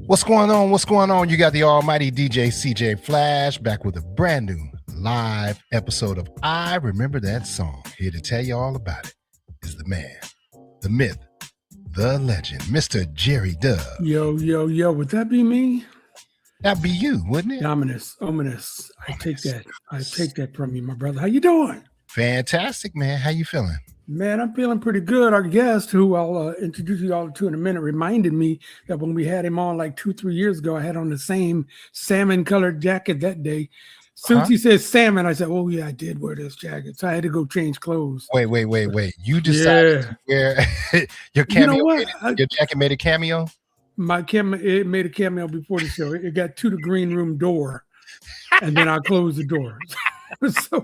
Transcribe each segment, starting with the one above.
What's going on? What's going on? You got the almighty DJ CJ Flash back with a brand new live episode of I Remember That Song. Here to tell you all about it is the man, the myth, the legend, Mr. Jerry Dub. Yo. Would that be me? That'd be you, wouldn't it? Ominous. I take that from you, my brother. How you doing? Fantastic, man. How you feeling? Man, I'm feeling pretty good. Our guest, who I'll introduce you all to in a minute, reminded me that when we had him on like 2-3 years ago, I had on the same salmon-colored jacket that day. Soon as he said salmon, I said, oh, yeah, I did wear this jacket. So I had to go change clothes. Wait. You decided to wear your cameo? You know what? Your jacket made a cameo? It made a cameo before the show. It got to the green room door, and then I closed the door. So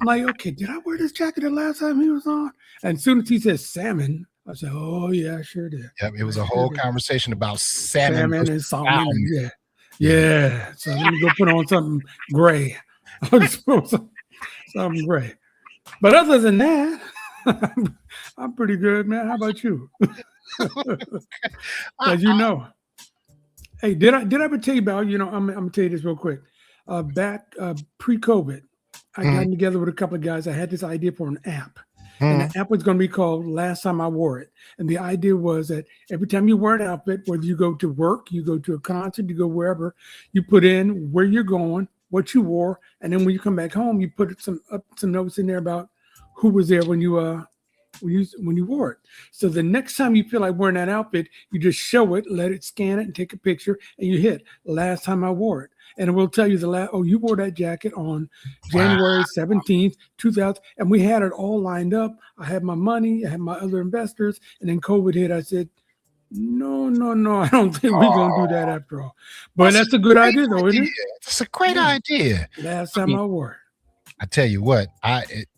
I'm like, okay, did I wear this jacket the last time he was on? And as soon as he said salmon, I said, oh, yeah, I sure did. Yep, it was a whole conversation about salmon and salmon. Yeah. So let me go put on something gray. I'll just put on something gray. But other than that, I'm pretty good, man. How about you? As you know. Hey, did I ever tell you about, I'm going to tell you this real quick. Back pre-COVID, I got together with a couple of guys. I had this idea for an app. And the app was going to be called Last Time I Wore It. And the idea was that every time you wear an outfit, whether you go to work, you go to a concert, you go wherever, you put in where you're going, what you wore, and then when you come back home, you put some notes in there about who was there when you wore it. So the next time you feel like wearing that outfit, you just show it, let it scan it, and take a picture, and you hit Last Time I Wore It. And it will tell you you wore that jacket on January 17th, 2000. And we had it all lined up. I had my money, I had my other investors, and then COVID hit. I said, no, I don't think we're going to do that after all. But that's a good idea, though, isn't it? It's a great idea. Last time I wore it. I tell you what, it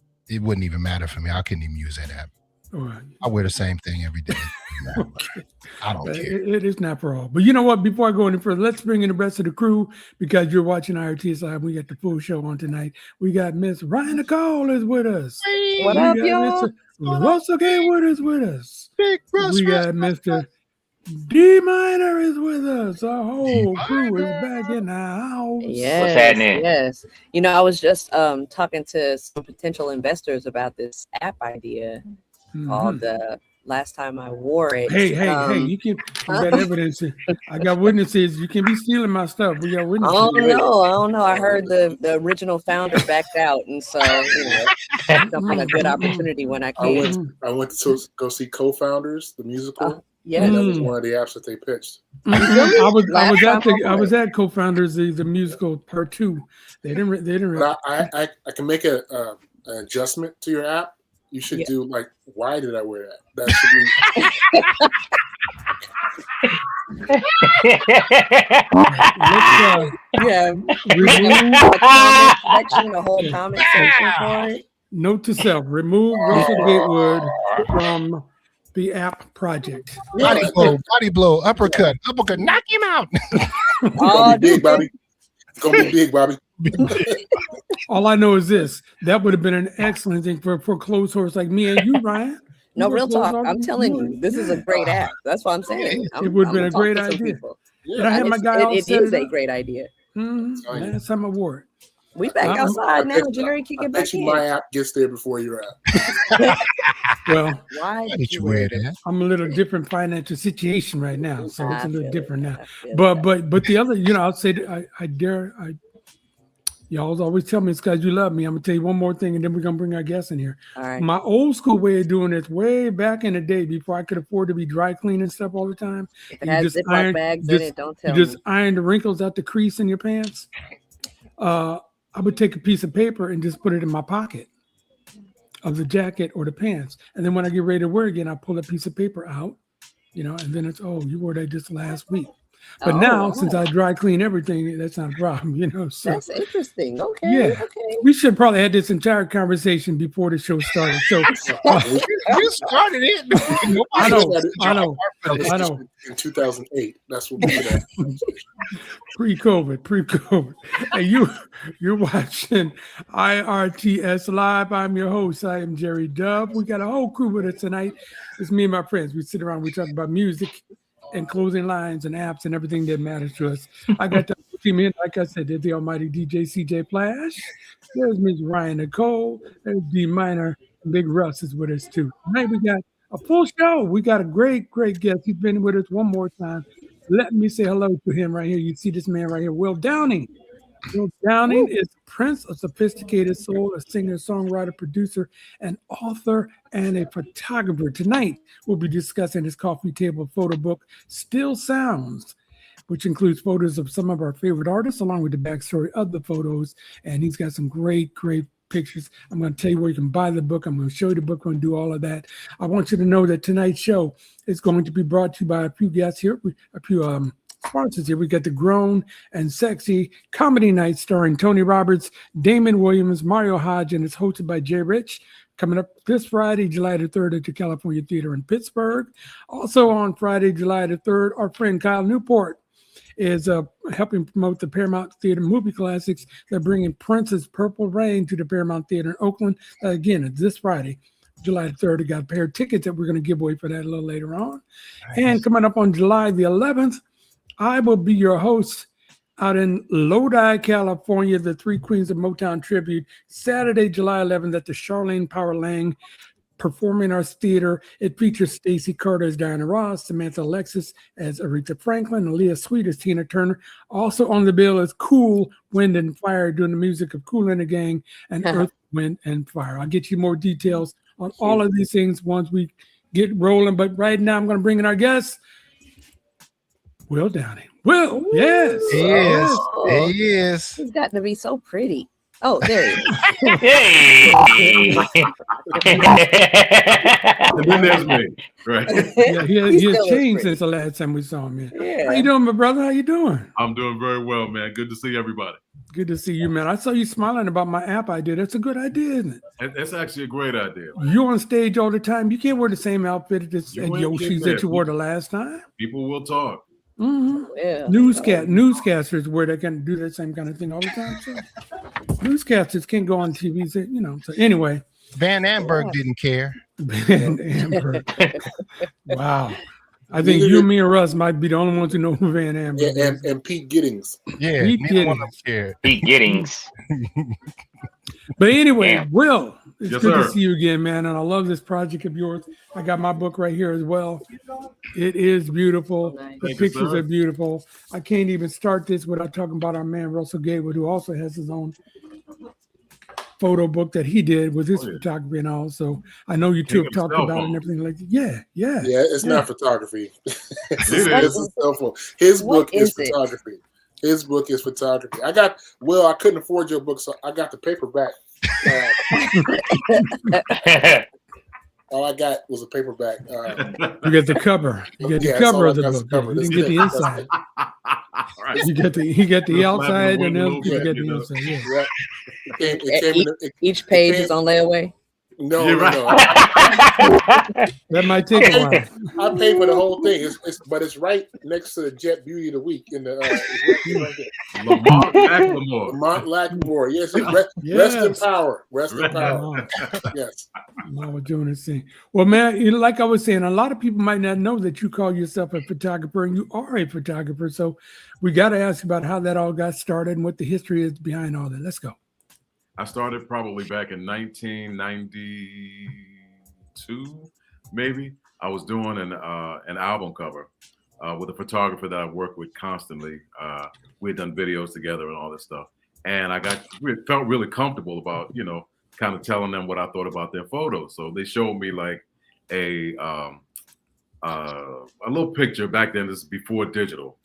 wouldn't even matter for me. I couldn't even use that app. Right. I wear the same thing every day. Okay. I don't care. It is not for all. But you know what? Before I go any further, let's bring in the rest of the crew because you're watching Irts Live. We got the full show on tonight. We got Miss Ryan Nicole is with us. Hey, what up, y'all? Mr. Russell Gatewood is with us. Big Russ, we got Mr. D Minor is with us. Our whole crew is back in the house. Yes, what's happening? Yes. I was just talking to some potential investors about this app idea called Last Time I Wore It. Hey, you can got evidence. I got witnesses. You can be stealing my stuff. We got witnesses. Oh no. I heard the original founder backed out, and so a good opportunity when I came. I went to go see Co-Founders, the musical. Yeah, that was one of the apps that they pitched. I was at Co-Founders, the musical part 2. They didn't. But I can make an adjustment to your app. You should do like, why did I wear that? That should be. Remove the comment section, the whole comment section for it. Note to self: remove Russell Gatewood from the app project. Body blow, uppercut, knock him out. Oh, big, Bobby. It's gonna be big, Bobby. All I know is this: that would have been an excellent thing for a closed horse like me and you, Ryan. No, real talk. I'm telling you, this is a great app. That's what I'm saying. It would have been a great idea. Yeah, I had my guy. It is a great idea. Last time I wore it. We back outside now. Jerry, kick it back in. My app gets there before your app. Well, why did you wear that? I'm a little different financial situation right now, so it's a little different now. But the other, I'll say that I dare. Y'all always tell me it's because you love me. I'm gonna tell you one more thing, and then we're gonna bring our guests in here. All right. My old school way of doing it, way back in the day, before I could afford to be dry cleaning stuff all the time. If it has Ziploc bags in it, don't tell me. You just iron the wrinkles out the crease in your pants. I would take a piece of paper and just put it in my pocket of the jacket or the pants, and then when I get ready to wear again, I pull a piece of paper out, and then it's you wore that just last week. But now, since I dry clean everything, that's not a problem, So that's interesting. Okay. Yeah. Okay. We should probably have this entire conversation before the show started. So you started it. I know. In 2008, that's what we did. At. Pre-COVID. Hey, you're watching IRTS Live. I'm your host. I am Jerry Dub. We got a whole crew with us tonight. It's me and my friends. We sit around. We talk about music. and closing lines and apps and everything that matters to us. I got the team in, like I said, there's the almighty DJ CJ Flash. There's Ms. Ryan Nicole. There's D Minor. And Big Russ is with us too. Tonight we got a full show. We got a great guest. He's been with us one more time. Let me say hello to him right here. You see this man right here, Will Downing. Will Downing is Prince of Sophisticated Soul, a singer, songwriter, producer, and author, and a photographer. Tonight, we'll be discussing his coffee table photo book, Still Sounds, which includes photos of some of our favorite artists, along with the backstory of the photos. And he's got some great pictures. I'm going to tell you where you can buy the book. I'm going to show you the book. I'm going to do all of that. I want you to know that tonight's show is going to be brought to you by a few guests here, a few sponsors here. We got the Grown and Sexy Comedy Night starring Tony Roberts, Damon Williams, Mario Hodge, and it's hosted by Jay Rich. Coming up this Friday, July the 3rd at the California Theater in Pittsburgh. Also on Friday, July the 3rd, our friend Kyle Newport is helping promote the Paramount Theater movie classics. They're bringing Prince's Purple Rain to the Paramount Theater in Oakland. Again, it's this Friday, July the 3rd. I got a pair of tickets that we're going to give away for that a little later on. Nice. And coming up on July the 11th, I will be your host out in Lodi, California, the Three Queens of Motown tribute, Saturday, July 11th at the Charlene Power Lang Performing Arts Theater. It features Stacey Carter as Diana Ross, Samantha Alexis as Aretha Franklin, and Leah Sweet as Tina Turner. Also on the bill is Cool, Wind and Fire, doing the music of Kool and the Gang, and Earth, Wind and Fire. I'll get you more details on all of these things once we get rolling. But right now, I'm going to bring in our guest, Will Downing. Will, yes. He is. He is. He's gotten to be so pretty. Oh, there he is. Hey! And then there's me, right? Yeah, he has changed since the last time we saw him. Man. Yeah. How you doing, my brother? How you doing? I'm doing very well, man. Good to see everybody. Good to see you, man. I saw you smiling about my app idea. That's a good idea, isn't it? That's actually a great idea. You're on stage all the time. You can't wear the same outfit at Yoshi's that you wore the last time. People will talk. Mm-hmm. Yeah. Newscasters where they can do that same kind of thing all the time. So newscasters can't go on TV, So anyway, Van Amberg didn't care. Van Amberg. Wow. I think you, me, and Russ might be the only ones who know who Van Amberg is. And Pete Giddings. Yeah, Pete neither one of them cared. Pete Giddings. But anyway, Yeah. Will, it's Yes, good sir. to see you again, man. And I love this project of yours. I got my book right here as well. It is beautiful. Nice. The Thank you, pictures sir. are beautiful. I can't even start this without talking about our man, Russell Gatewood, who also has his own photo book that he did with his photography and all. So I know you two have talked about it and everything like that. Yeah. Yeah, it's not photography. It's is. a cell phone. His What book is is it? photography. His book is photography. I couldn't afford your book, so I got the paperback. All I got was a paperback. You get the cover. You get the cover of the book. You didn't get the inside. Right. You get the Little outside flap in and the then window, you get you the know. inside. Yeah. Yeah. It came in Each page is on layaway. No, You're no, right. no. That might take a while. I paid for the whole thing. But it's right next to the Jet Beauty of the Week in the right there. Lamont McLemore. Mont Lackmore. Yes, Yes. rest in power. Rest in power. Yes. Now we're doing this thing. Well, man, like I was saying, a lot of people might not know that you call yourself a photographer, and you are a photographer. So we got to ask about how that all got started and what the history is behind all that. Let's go. I started probably back in 1992, maybe. I was doing an album cover with a photographer that I worked with constantly. We had done videos together and all this stuff. And felt really comfortable about, kind of telling them what I thought about their photos. So they showed me like a little picture back then. This is before digital.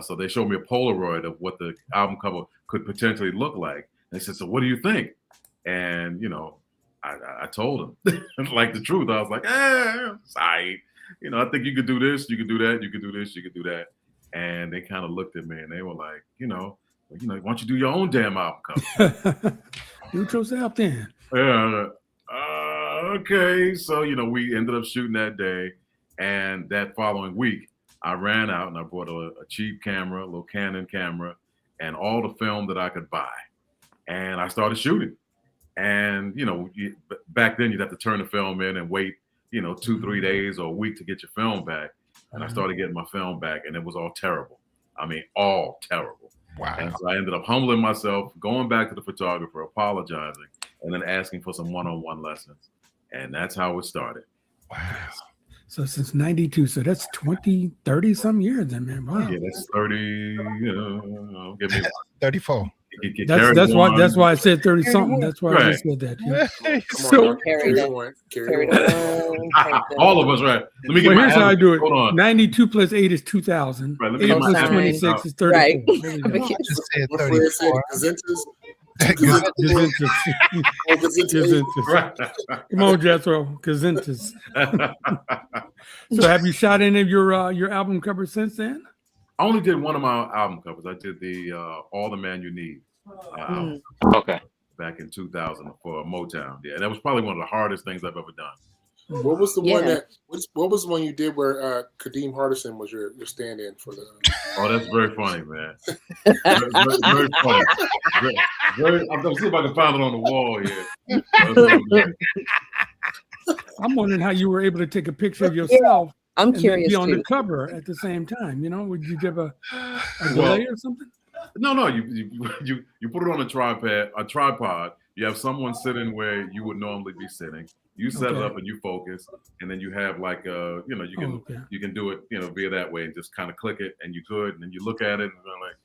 So they showed me a Polaroid of what the album cover could potentially look like. And they said, "So what do you think?" And I told them like the truth. I was like, it's all right. I think you could do this, you could do that, you could do this, you could do that. And they kind of looked at me and they were like, why don't you do your own damn album cover? Do it yourself then. Yeah. Okay. So, we ended up shooting that day. And that following week, I ran out and I bought a cheap camera, a little Canon camera, and all the film that I could buy. And I started shooting. And, back then you'd have to turn the film in and wait, 2-3 days or a week to get your film back. and I started getting my film back, and it was all terrible. I mean, all terrible. Wow. And so I ended up humbling myself, going back to the photographer, apologizing, and then asking for some one-on-one lessons. And that's how it started. Wow. So since 92, so that's 30 some years then, man. Wow. Yeah, that's 30, give me 34. That's why I said 30 something. That's why I just said that. Yeah. Come Carry on, the- one. Carry the one, all of us, right? Let me get Well, my here's how I do it. Hold on. 92 plus 8 is 2000. Right, let me 8 get my plus average 26 out. is 34. Right. There we go. I just said What Fred said, 34. Gazintas. Gazintas. Gazintas. Gazintas. Right. Come on, Jethro. Gazintas. So have you shot any of your album covers since then? I only did one of my album covers. I did the All the Man You Need album Okay. back in 2000 for Motown. Yeah, that was probably one of the hardest things I've ever done. What was the one Yeah. that? What was the one you did where Kadeem Hardison was your stand-in for the? Oh, that's very funny, man. Very funny. I'm gonna see if I can find it on the wall here. I'm wondering how you were able to take a picture of yourself I'm and then curious be on too. the cover at the same time. You know, would you give a Well, delay or something? No, you put it on a tripod. You have someone sitting where you would normally be sitting. You set it Okay. up and you focus, and then you have like you can Okay. you can do it via that way and just kind of click it and you're good, and then you look at it and you're like,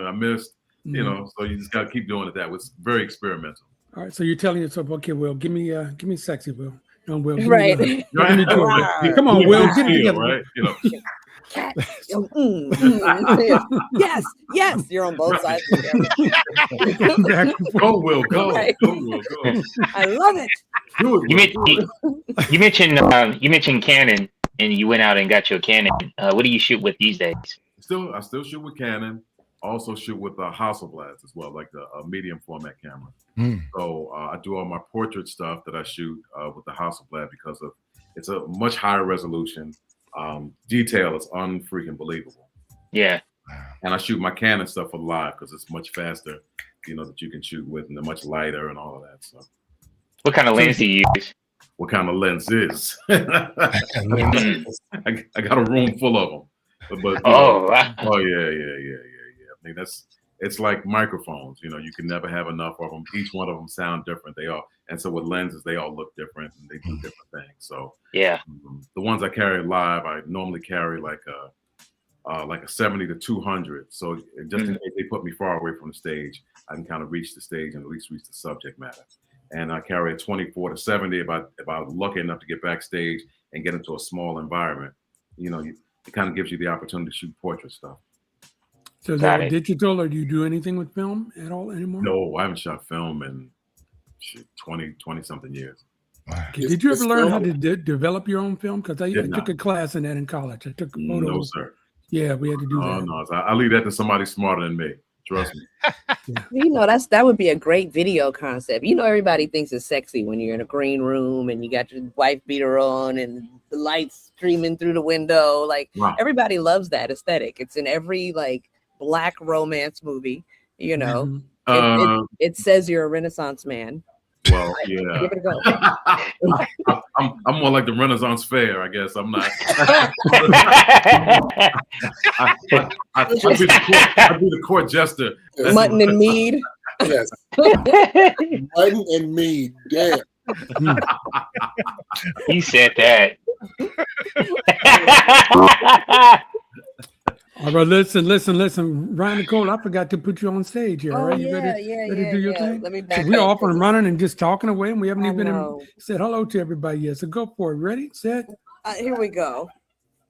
I missed, Mhm. so you just got to keep doing it that way. It's very experimental. All right, so you're telling yourself, okay, Will, give me sexy, Will. No, Will, give Right. me Give me joy. Right. Come on, Will, get it Feel, together. right? Cat. Yes, yes. You're on both sides. Of the Back and forth. Go, Will, go, Right. go, Will, go. I love it. Do it, You, Will, do it. you mentioned Canon, and you went out and got your Canon. What do you shoot with these days? I still shoot with Canon. Also shoot with Hasselblad as well, like the medium format camera. Mm. So I do all my portrait stuff that I shoot with the Hasselblad because it's a much higher resolution. Detail is unfreaking believable. Yeah. And I shoot my Canon stuff for live because it's much faster, that you can shoot with, and they're much lighter and all of that. So, What kind of lens do you use? what kind of lens is? I got a room full of them. But Oh, wow. oh yeah. I mean, it's like microphones. You can never have enough of them. Each one of them sound different. And so with lenses, they all look different and they do different things. So Yeah. the ones I carry live, I normally carry like a 70 to 200. So just in case they put me far away from the stage, I can kind of reach the stage and at least reach the subject matter. And I carry a 24 to 70 if I'm lucky enough to get backstage and get into a small environment. It kind of gives you the opportunity to shoot portrait stuff. So is Got that it. digital, or do you do anything with film at all anymore? No, I haven't shot film in 20 something years. Wow. Okay. Did you ever It's learn how film. to develop your own film? Because I Did took not. a class in that in college. I took No, photos. sir. Yeah, we had to do Oh, that. no. I leave that to somebody smarter than me. Trust me. That would be a great video concept. Everybody thinks it's sexy when you're in a green room and you got your wife beater on and the lights streaming through the window. Like Wow. everybody loves that aesthetic. It's in every Black romance movie. Mhm. It says you're a Renaissance man. Well, yeah. Give it a go. I'm more like the Renaissance Fair, I guess. I'm not. I'd be the court jester. Yes. Mutton and mead. Yes. Mutton and mead. Damn. He said that. All right, listen. Ryan Nicole, I forgot to put you on stage here. All right, you ready to do your thing? Let me So back we're up. off and running and just talking away, and we haven't I even know. said hello to everybody yet. So go for it. Ready, set. Here we go.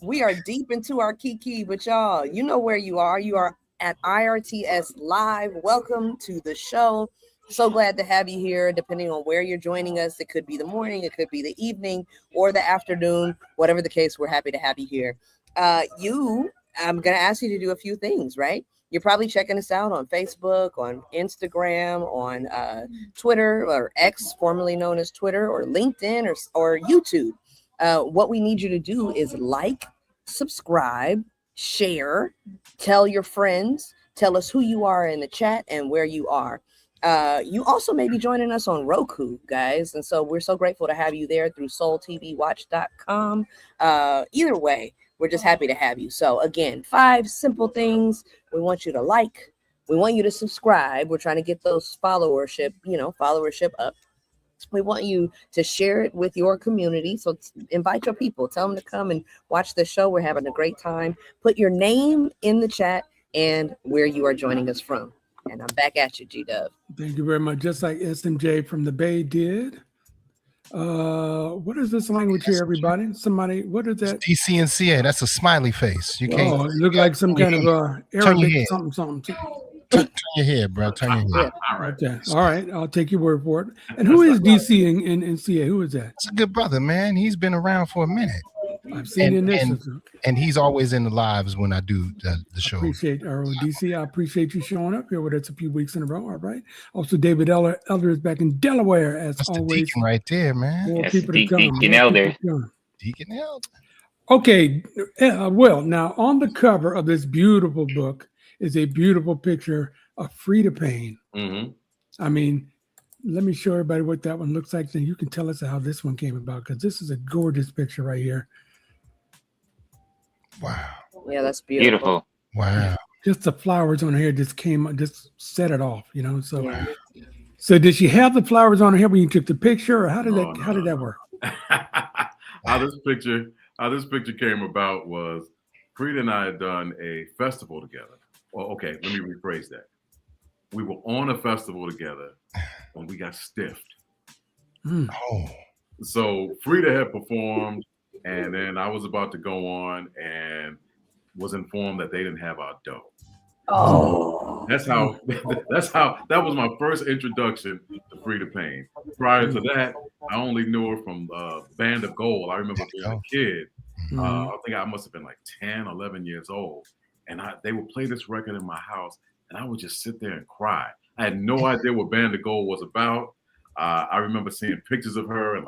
We are deep into our kiki, but y'all, you know where you are. You are at IRTS Live. Welcome to the show. So glad to have you here. Depending on where you're joining us, it could be the morning, it could be the evening, or the afternoon. Whatever the case, we're happy to have you here. I'm going to ask you to do a few things, right? You're probably checking us out on Facebook, on Instagram, on Twitter, or X, formerly known as Twitter, or LinkedIn, or YouTube. What we need you to do is like, subscribe, share, tell your friends, tell us who you are in the chat and where you are. You also may be joining us on Roku, guys. And so we're so grateful to have you there through soultvwatch.com. Either way, we're just happy to have you. So again, 5 simple things. We want you to like. We want you to subscribe. We're trying to get those followership up. We want you to share it with your community. So invite your people. Tell them to come and watch the show. We're having a great time. Put your name in the chat and where you are joining us from. And I'm back at you, G-Dub. Thank you very much. Just like SMJ from the Bay did. What is this language here, everybody? Somebody, what is that? DCNCA. That's a smiley face. You can't. Oh, it looked like some kind of Arabic something. Turn your head, bro. Turn your head. All right. Okay. All right. I'll take your word for it. And who is DC in CA? Who is that? It's a good brother, man. He's been around for a minute. I've seen in this. And he's always in the lives when I do the show. Appreciate DC. I appreciate you showing up here with us a few weeks in a row. All right. Also, David Elder is back in Delaware as That's always. The deacon right there, man. More people to come. Deacon Elder. Deacon Elder. Okay. Well, now on the cover of this beautiful book is a beautiful picture of Frida Payne. Mm-hmm. I mean, let me show everybody what that one looks like. Then you can tell us how this one came about, because this is a gorgeous picture right here. Wow. Yeah, that's beautiful. Wow. Just the flowers on her hair just set it off, So, So did she have the flowers on her hair when you took the picture, or how did that work? How this picture came about was Frida and I had done a festival together. Well, okay, let me rephrase that. We were on a festival together when we got stiffed. Oh. So Frida had performed, and then I was about to go on and was informed that they didn't have our dough. Oh. That was my first introduction to Frida Payne. Prior to that, I only knew her from Band of Gold. I remember being a kid. I think I must have been like 10, 11 years old. And they would play this record in my house, and I would just sit there and cry. I had no idea what Band of Gold was about. I remember seeing pictures of her in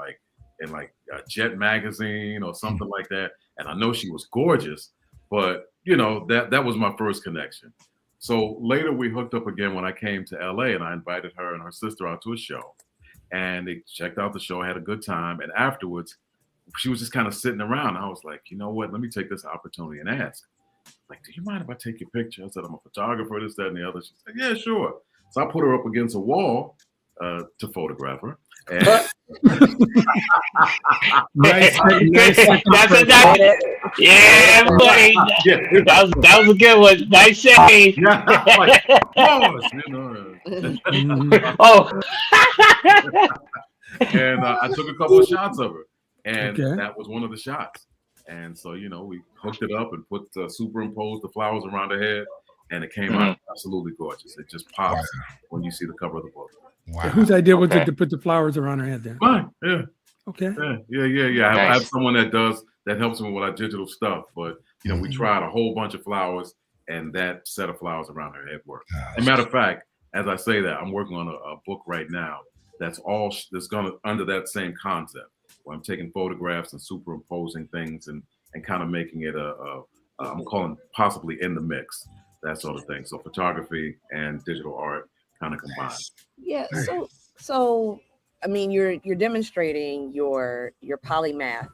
Jet magazine or something like that. And I know she was gorgeous, but that was my first connection. So later we hooked up again when I came to LA, and I invited her and her sister out to a show, and they checked out the show, had a good time. And afterwards she was just kind of sitting around. I was like, you know what, let me take this opportunity and ask. Like, do you mind if I take your picture? I said, I'm a photographer, this, that, and the other. She said, yeah, sure. So I put her up against a wall to photograph her. And nice. Yeah, buddy. That was a good one. Nice save. Oh. And I took a couple of shots of her, and that was one of the shots. And so, we hooked it up and superimposed the flowers around her head, and it came out absolutely gorgeous. It just pops when you see the cover of the book. Wow. Whose idea was it to put the flowers around her head there? Mine, yeah. Okay. Yeah. I have someone that helps me with our digital stuff, but we tried a whole bunch of flowers, and that set of flowers around her head worked. As a matter of fact, as I say that, I'm working on a book right now that's going to under that same concept, where I'm taking photographs and superimposing things and kind of making it I'm calling possibly in the mix, that sort of thing. So photography and digital art kind of combined. Yeah. So I mean, you're demonstrating your polymath,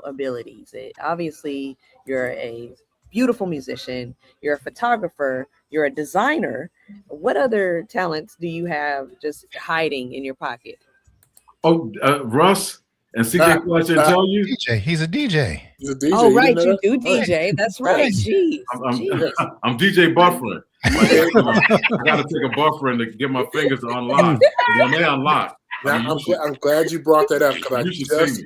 abilities. Obviously, you're a beautiful musician. You're a photographer. You're a designer. What other talents do you have just hiding in your pocket? Oh, Russ and CJ Flash didn't tell you? DJ. He's a DJ. He's a DJ. Oh, right. You do DJ. That's right. Jeez. I'm DJ buffering. I got to take a buffering to get my fingers to unlock. When they unlock. Now, I'm glad you brought that up, because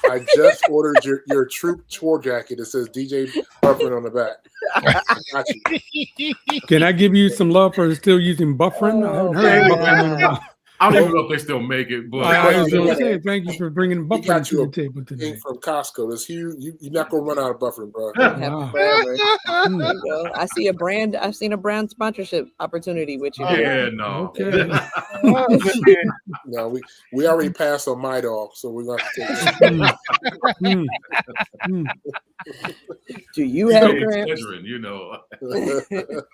I just ordered your troop tour jacket that says DJ buffering on the back. Got you. Can I give you some love for still using buffering? I haven't heard of buffering in a while. I don't even know if they still make it, but I was going to say thank you for bringing buffering to the table today. From Costco, it's huge. You're not going to run out of buffering, bro. Wow. There you go. I see a brand. I've seen a brand sponsorship opportunity with you. Yeah, no. Okay. No, we already passed on my dog, so we're going to take it. Do you have grants? Oh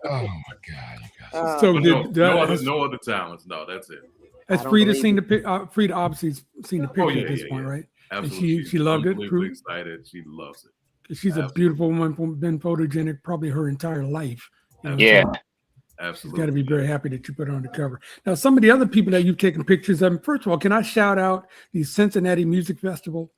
my God, you guys. So no other talents. No, that's it. Has Frida seen the Frida obviously seen the picture at this point, right? Absolutely. And she loved it. Completely excited. She loves it. She's a beautiful woman, been photogenic probably her entire life. You know, Yeah. so Absolutely. she's got to be very happy that you put her on the cover. Now, some of the other people that you've taken pictures of, first of all, can I shout out the Cincinnati Music Festival?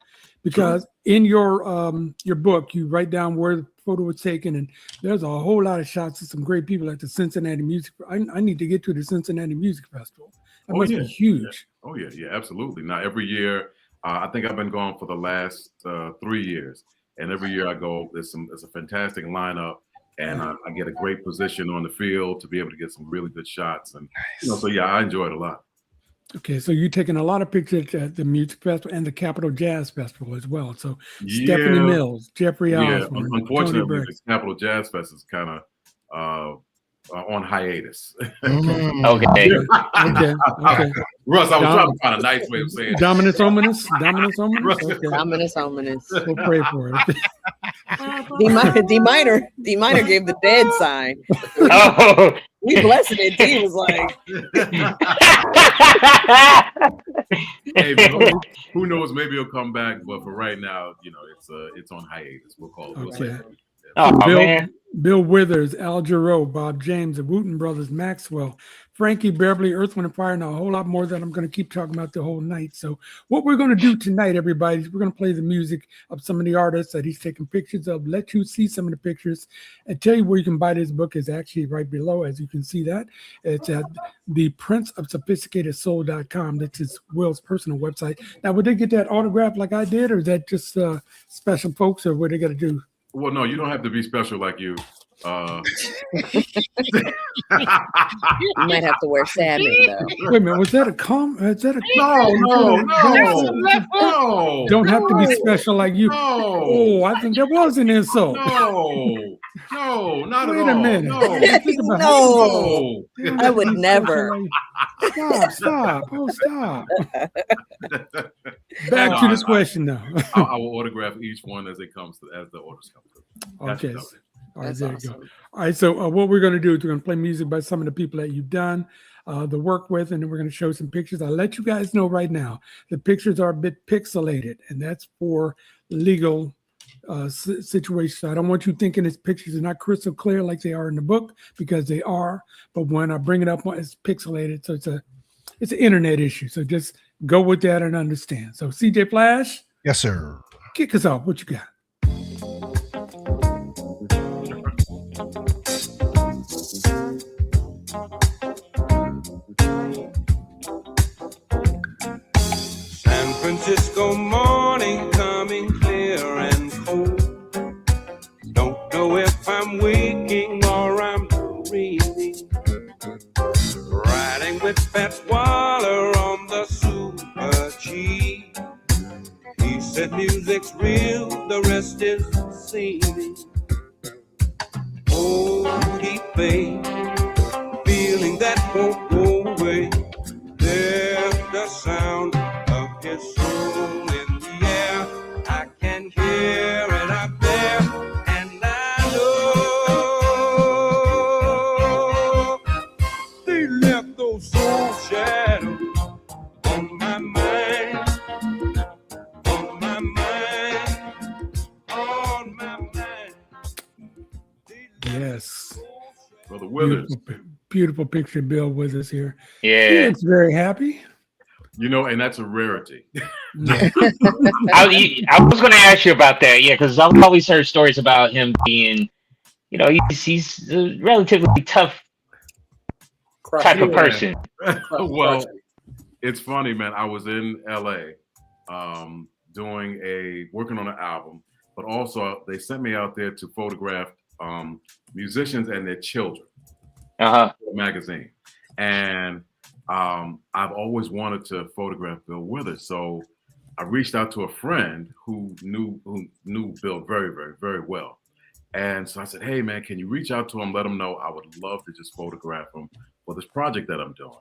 Because in your book, you write down where the photo was taken, and there's a whole lot of shots of some great people at the Cincinnati Music. I need to get to the Cincinnati Music Festival. That must be huge. Yeah. Oh yeah, absolutely. Now every year, I think I've been going for the last 3 years, and every year I go. It's a fantastic lineup, and I get a great position on the field to be able to get some really good shots, and so yeah, I enjoy it a lot. Okay, so you're taking a lot of pictures at the Music Festival and the Capitol Jazz Festival as well. So Stephanie Mills, Jeffrey Osborne, unfortunately, Tony the Capitol Jazz Fest is kind of on hiatus. Okay. Russ, I was trying to find a nice way of saying it. Dominus Ominous. Okay. Dominus Ominous. We'll pray for it. D minor gave the dead sign. Oh. We blessed it. D was like, hey, who knows? Maybe he'll come back, but for right now, it's on hiatus. We'll call it. Okay. Oh, man. Bill Withers, Al Jarreau, Bob James, the Wooten Brothers, Maxwell, Frankie Beverly, Earth, Wind, and Fire, and a whole lot more that I'm going to keep talking about the whole night. So what we're going to do tonight, everybody, is we're going to play the music of some of the artists that he's taking pictures of, let you see some of the pictures, and tell you where you can buy this book is actually right below, as you can see that. It's at the princeofsophisticatedsoul.com. That's his Will's personal website. Now, would they get that autograph like I did, or is that just special folks, or what they got to do? Well, no, you don't have to be special like you. You might have to wear salmon though. Wait a minute, was that a Is that a No. Don't have to be special like you. No. Oh, I think that was an insult. No, not Wait at a all. minute. No. Think about No. it. I would never. Stop. Oh, stop. Back to this question now. I will autograph each one as the orders come through. Okay. All right, That's there awesome. you go. All right, so what we're going to do is we're going to play music by some of the people that you've done the work with, and then we're going to show some pictures. I'll let you guys know right now, the pictures are a bit pixelated, and that's for legal situations. So I don't want you thinking these pictures are not crystal clear like they are in the book, because they are, but when I bring it up, it's pixelated, so it's an internet issue. So just go with that and understand. So CJ Flash? Yes, sir. Kick us off. What you got? San Francisco morning coming clear and cold. Don't know if I'm waking or I'm dreaming. Riding with Fats Waller on the Super G. He said music's real, the rest is seeming. Oh, he fade, feeling that won't go away. There's the sound of his soul in the air. I can hear it up there, and I know they left those soul shadows on my mind, on my mind, on my mind. Yes. Brother Withers. Beautiful picture, Bill Withers here. Yeah. He looks very happy. And that's a rarity. I was going to ask you about that. Yeah, because I've always heard stories about him being, he's a relatively tough type of person. Well, it's funny, man. I was in LA working on an album, but also they sent me out there to photograph musicians and their children. Magazine, and I've always wanted to photograph Bill Withers, so I reached out to a friend who knew Bill very, very, very well, and so I said, "Hey, man, can you reach out to him? Let him know I would love to just photograph him for this project that I'm doing."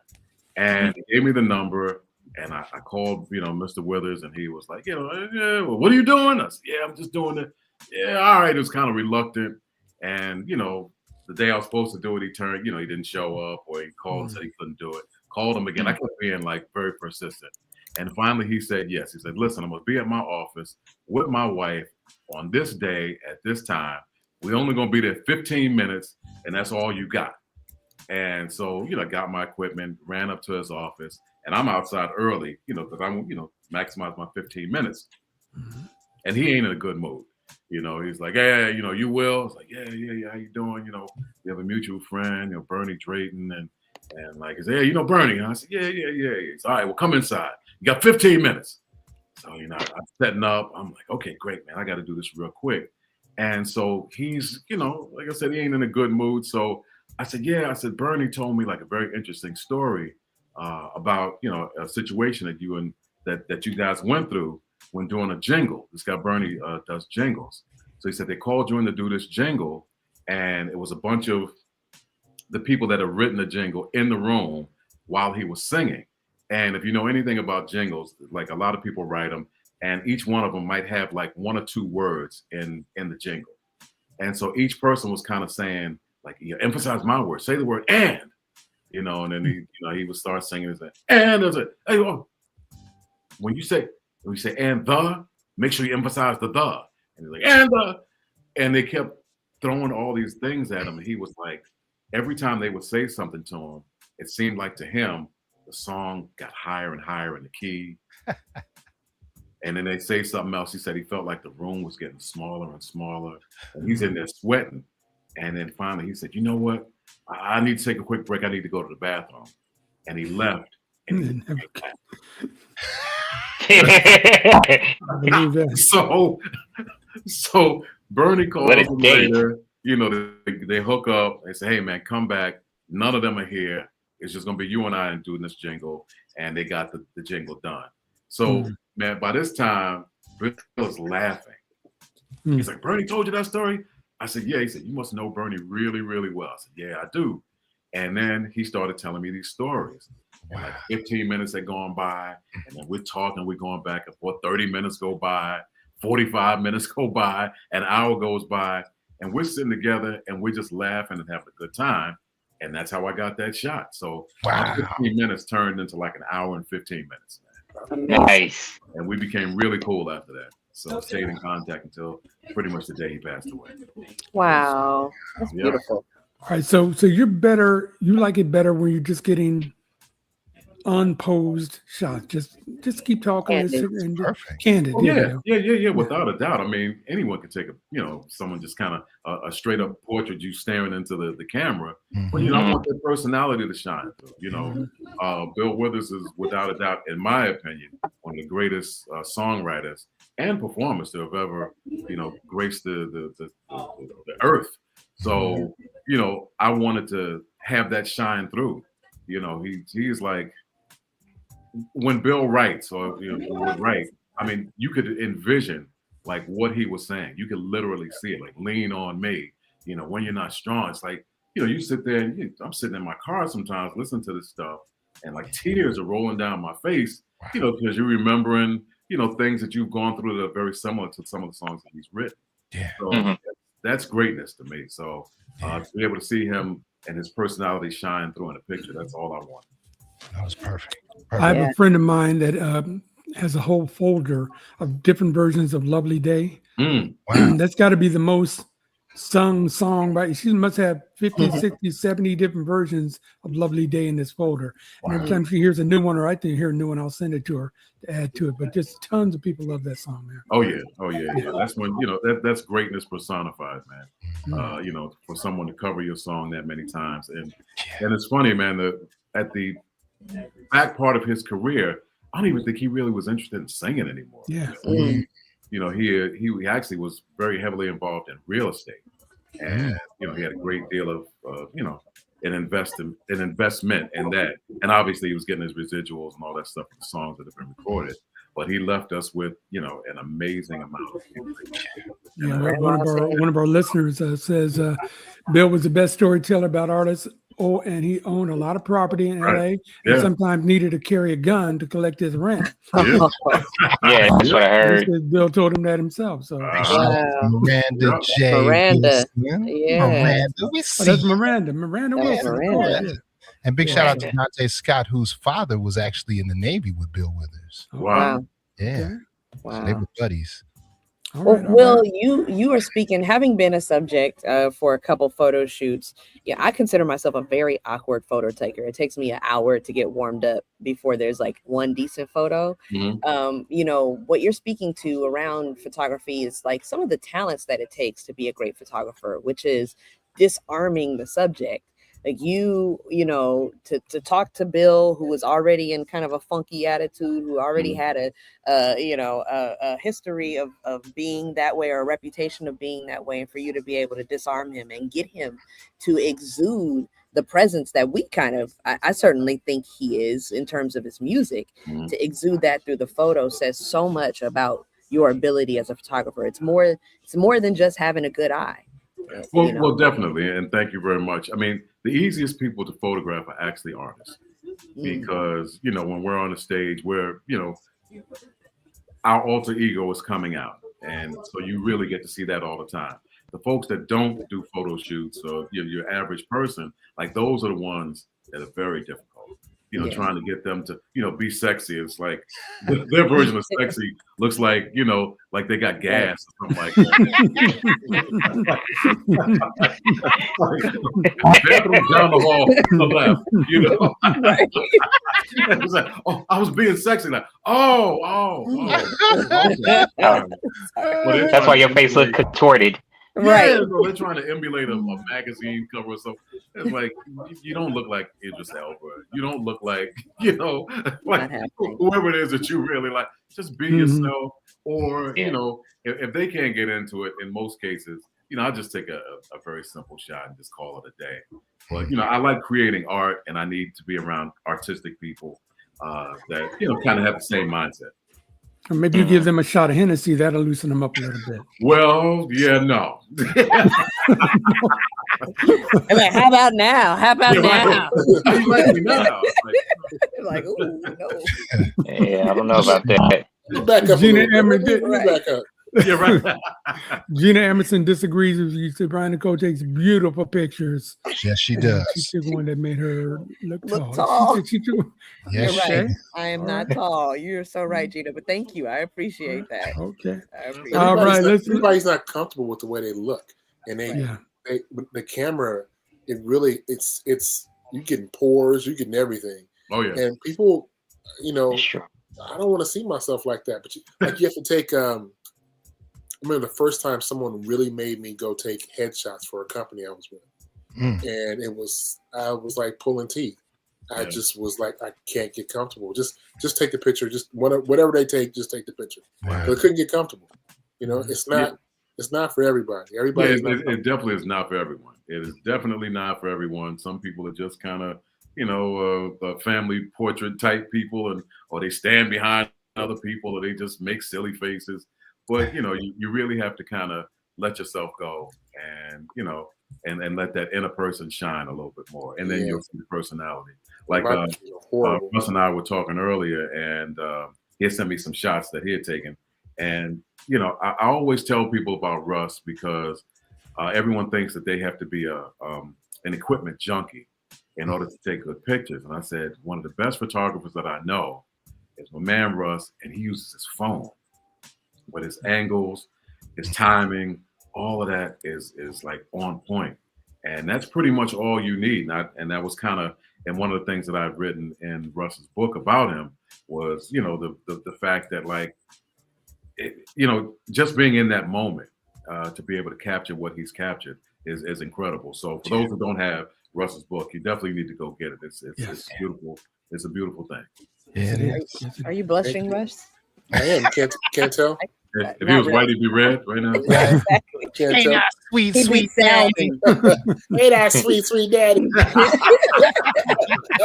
And he gave me the number, and I called, Mr. Withers, and he was like, "Yeah, well, what are you doing?" I said, "Yeah, I'm just doing it." Yeah, all right. It was kind of reluctant, and the day I was supposed to do it, he didn't show up, or he called and said he couldn't do it. Called him again. I kept being very persistent. And finally he said yes. He said, listen, I'm going to be at my office with my wife on this day at this time. We're only going to be there 15 minutes, and that's all you got. And so, I got my equipment, ran up to his office, and I'm outside early, because I'm, maximize my 15 minutes. And he ain't in a good mood. He's like, hey, you will? It's like, yeah, how you doing? We have a mutual friend, Bernie Drayton, and like, he said, hey, Bernie? And I said, yeah. He's all right, well, come inside. You got 15 minutes. So, I'm setting up. I'm like, okay, great, man. I got to do this real quick. And so he's, like I said, he ain't in a good mood. So I said, yeah. I said, Bernie told me like a very interesting story about, a situation that you guys went through when doing a jingle. This guy, Bernie, does jingles. So he said they called you in to do this jingle, and it was a bunch of the people that have written the jingle in the room while he was singing. And if you know anything about jingles, like a lot of people write them, and each one of them might have like one or two words in the jingle. And so each person was kind of saying, like, emphasize my word, say the word and, and then he would start singing his and there's a, hey, when you say and the, make sure you emphasize the. And he's like, and the, and they kept throwing all these things at him. And he was like, every time they would say something to him, it seemed like to him, the song got higher and higher in the key. And then they say something else. He said he felt like the room was getting smaller and smaller. And he's in there sweating. And then finally he said, you know what? I need to take a quick break. I need to go to the bathroom. And he left. And he so Bernie calls him later. They hook up. They say, hey, man, come back. None of them are here. It's just going to be you and I doing this jingle. And they got the jingle done. So, man, by this time, Bill was laughing. He's like, Bernie told you that story? I said, yeah. He said, you must know Bernie really, really well. I said, yeah, I do. And then he started telling me these stories. And like 15 minutes had gone by, and then we're talking, we're going back and forth. 30 minutes go by, 45 minutes go by, an hour goes by, and we're sitting together and we're just laughing and having a good time. And that's how I got that shot. So 15 minutes turned into like an hour and 15 minutes. Nice. And we became really cool after that. So stayed in contact until pretty much the day he passed away. Wow. That's beautiful. All right. So you're better. You like it better when you're just getting unposed shots. Just keep talking and candid. Yeah. Without a doubt. I mean, anyone can take someone just kind of a straight up portrait you staring into the camera. But I want their personality to shine through. Bill Withers is without a doubt, in my opinion, one of the greatest songwriters and performers to have ever, graced the earth. So, I wanted to have that shine through. He's like, when Bill writes or would write, I mean, you could envision like what he was saying. You could literally see it, like lean on me. When you're not strong, it's like, you sit there and I'm sitting in my car sometimes listening to this stuff, and like tears are rolling down my face, because you're remembering, things that you've gone through that are very similar to some of the songs that he's written. Yeah. So that's greatness to me. So to be able to see him and his personality shine through in a picture, that's all I want. That was perfect. I have a friend of mine that has a whole folder of different versions of Lovely Day. Wow. That's got to be the most sung song, right? She must have 50, 60, 70 different versions of Lovely Day in this folder. And every time she hears a new one, or I think hear a new one, I'll send it to her to add to it. But just tons of people love that song, man. Oh yeah. That's when, that's greatness personified, man. For someone to cover your song that many times. And it's funny, man, at the back part of his career, I don't even think he really was interested in singing anymore. Yeah. He actually was very heavily involved in real estate, and he had a great deal of an investment in that, and obviously he was getting his residuals and all that stuff from the songs that have been recorded. But he left us with an amazing amount of music. One of our listeners says Bill was the best storyteller about artists. Oh, and he owned a lot of property in LA, and sometimes needed to carry a gun to collect his rent. Yeah, that's what I heard. Bill told him that himself. So Miranda J. Miranda. Miranda. We see. That's Miranda. Miranda Wilson. Miranda. And big shout out to Yeah. Dante Scott, whose father was actually in the Navy with Bill Withers. Wow. Yeah. Wow. So they were buddies. All Well, right, all Will, right. you are speaking, having been a subject for a couple photo shoots. Yeah, I consider myself a very awkward photo taker. It takes me an hour to get warmed up before there's like one decent photo. Mhm. You know, what you're speaking to around photography is like some of the talents that it takes to be a great photographer, which is disarming the subject. Like you know, to talk to Bill, who was already in kind of a funky attitude, who already had a history of being that way, or a reputation of being that way, and for you to be able to disarm him and get him to exude the presence that we kind of, I certainly think he is in terms of his music, to exude that through the photo says so much about your ability as a photographer. It's more than just having a good eye. Well, You know? well, definitely, and thank you very much. I mean, the easiest people to photograph are actually artists, because you know when we're on the stage, we're our alter ego is coming out, and so you really get to see that all the time. The folks that don't do photo shoots, or your average person, like those are the ones that are very difficult. Trying to get them to be sexy. It's like their version of sexy looks like like they got gas or something like that. Bathroom down the hall to the left. Right. It's like, oh, I was being sexy. Like, oh. Okay. That's why your face looked contorted. Right. Yeah, so they're trying to emulate a magazine cover or something. It's like you don't look like Idris Elba. You don't look like like whoever it is that you really like. Just be yourself. Or if they can't get into it, in most cases, I just take a very simple shot and just call it a day. But I like creating art, and I need to be around artistic people that kind of have the same mindset. Or maybe you give them a shot of Hennessy, that'll loosen them up a little bit. Well, yeah, no. I'm like, how about now? How about now? How you like me now? Like, ooh, no. Yeah, I don't know about that. Back up. Gina Back up. Yeah, right. Gina Emerson disagrees with you. Said Brian Nicole takes beautiful pictures. Yes, she does. She took one that made her look tall. tall. She took, Yes, You're she right. does. I am not tall. You're so right, Gina. But thank you. I appreciate that. okay. I appreciate All right. Everybody's not comfortable with the way they look, and the camera. It really it's you getting pores, you getting everything. Oh yeah. And people, Sure. I don't want to see myself like that. But you have to take. I remember the first time someone really made me go take headshots for a company I was with, and I was like pulling teeth. I just was like, I can't get comfortable. Just take the picture. Just whatever they take, just take the picture. Wow. But I couldn't get comfortable. It's not. It's not for everybody. It definitely is not for everyone. It is definitely not for everyone. Some people are just kind of, family portrait type people, or they stand behind other people, or they just make silly faces. But you really have to kind of let yourself go, and and let that inner person shine a little bit more, and then you'll see the personality. Like Russ and I were talking earlier, and he had sent me some shots that he had taken, and I always tell people about Russ because everyone thinks that they have to be an equipment junkie in order to take good pictures. And I said, one of the best photographers that I know is my man Russ, and he uses his phone. But his angles, his timing, all of that is like on point. And that's pretty much all you need. And that was kind of, and one of the things that I've written in Russ's book about him was, the fact that just being in that moment to be able to capture what he's captured is incredible. So for those who don't have Russ's book, you definitely need to go get it. It's beautiful. It's a beautiful thing. Yeah, Are you blushing, Russ? I am. Can't tell. If he was white, he'd be red right now. Yeah, exactly. Can't tell. Sweet daddy. Hey, that sweet daddy.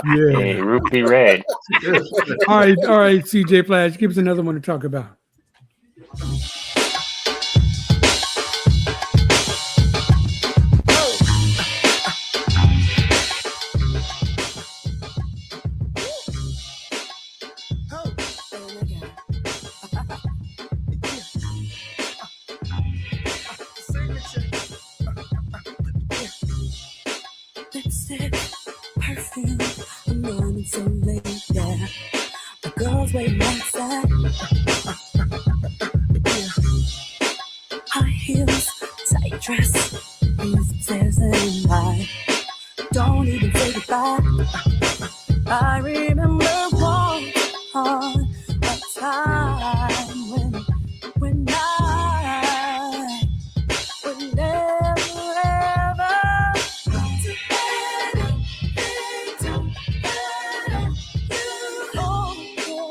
Hey, Ruby Red. All right, CJ Flash, give us another one to talk about. Lipstick, perfect. feel the morning so late, yeah. The girls waiting outside. High heels, tight dress, music says and I don't even say goodbye. I remember one a time when I would never ever do anything to hurt you. Oh yeah,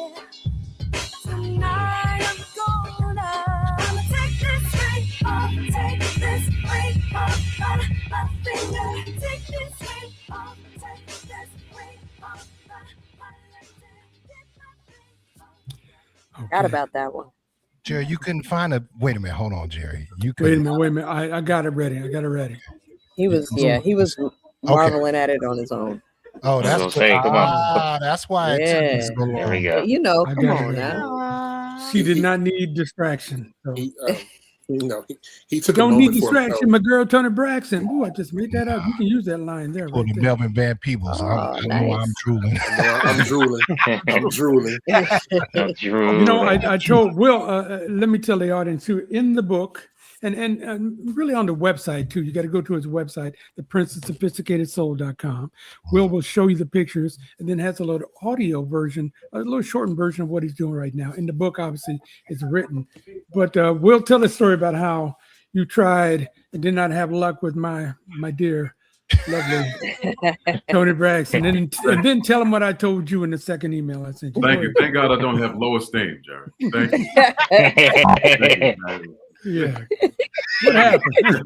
tonight I'ma take this ring off, take this ring off my finger, take this ring off, take this ring off my Forgot about that one. Jerry, you couldn't find a. Wait a minute. Hold on, Jerry. You Wait a couldn't. minute. I got it ready. He was marveling at it on his own. Oh, that's what I'm saying. Come on. That's why it took me so long. There we go. You know, I come got it on ready. now. She did not need distraction. So. He took Don't a need moment for distraction, himself. my girl Tony Braxton. Ooh, I just made that up. You can use that line there. For Right the there. Melvin Van Peebles. I know nice. I'm drooling. I'm drooling. I'm drooling. You know, I told Will, let me tell the audience too, in the book, and really on the website too, you got to go to his website, theprincesssophisticatedsoul.com. Will show you the pictures and then has a little audio version, a little shortened version of what he's doing right now. In the book, obviously, it's written. But Will, tell a story about how you tried and did not have luck with my dear, lovely Tony Braxton. And then tell him what I told you in the second email I sent you. Thank you. Thank God I don't have low esteem, Jerry. Thank you. Thank you. Yeah. What happened?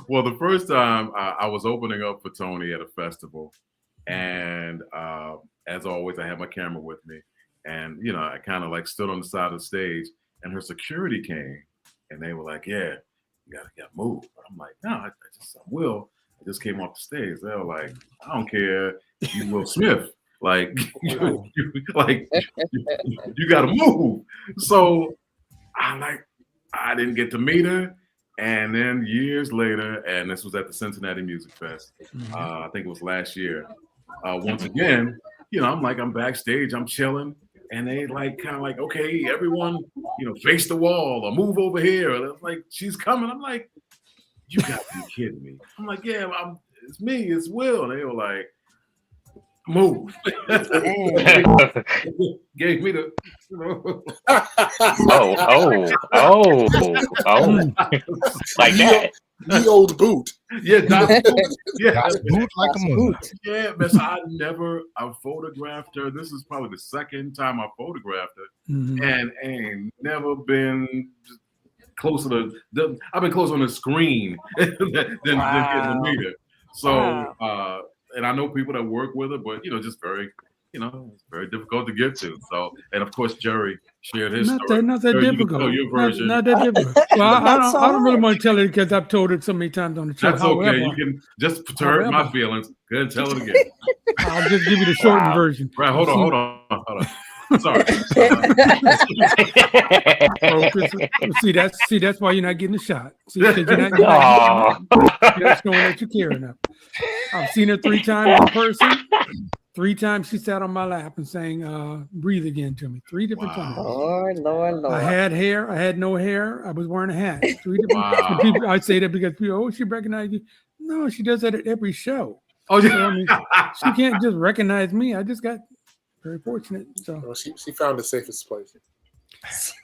Well, the first time I was opening up for Tony at a festival, and as always, I had my camera with me, and you know, I kind of like stood on the side of the stage, and her security came, and they were like, "Yeah, you gotta move." But I'm like, "No, I will." I just came off the stage. They were like, "I don't care, you Will Smith." Like, you got to move. So I didn't get to meet her. And then years later, and this was at the Cincinnati Music Fest, I think it was last year. Once again, you know, I'm backstage, I'm chilling, and they kind of okay, everyone, you know, face the wall or move over here. And it's like, she's coming. I'm like, you got to be kidding me. I'm like, yeah, it's me, it's Will. And they were like, move. Gave me the, you know. Like that. The old boot. Yeah, boot like a moon. Yeah, miss. I photographed her. This is probably the second time I photographed her, and ain't never been closer to. I've been closer on the screen than getting to meet her. So, and I know people that work with her, but you know, just very, you know, it's very difficult to get to. So, and of course, Jerry shared his story. Not that Jerry, difficult. your version. Not that difficult. Well, I don't really want to tell it because I've told it so many times on the show. That's okay. You can just to hurt my feelings. Go ahead and tell it again. I'll just give you the shortened version. Right. Hold on. Sorry. See, that's why you're not getting a shot. See, because you're not showing that you care enough. I've seen her 3 times in person. 3 times she sat on my lap and sang "Breathe Again" to me. 3 different times. Lord. I had hair. I had no hair. I was wearing a hat. 3 different people. I say that because people, she recognized you. No, she does that at every show. Oh, yeah. So, I mean, she can't just recognize me. I just got very fortunate. So she found the safest place. Russ,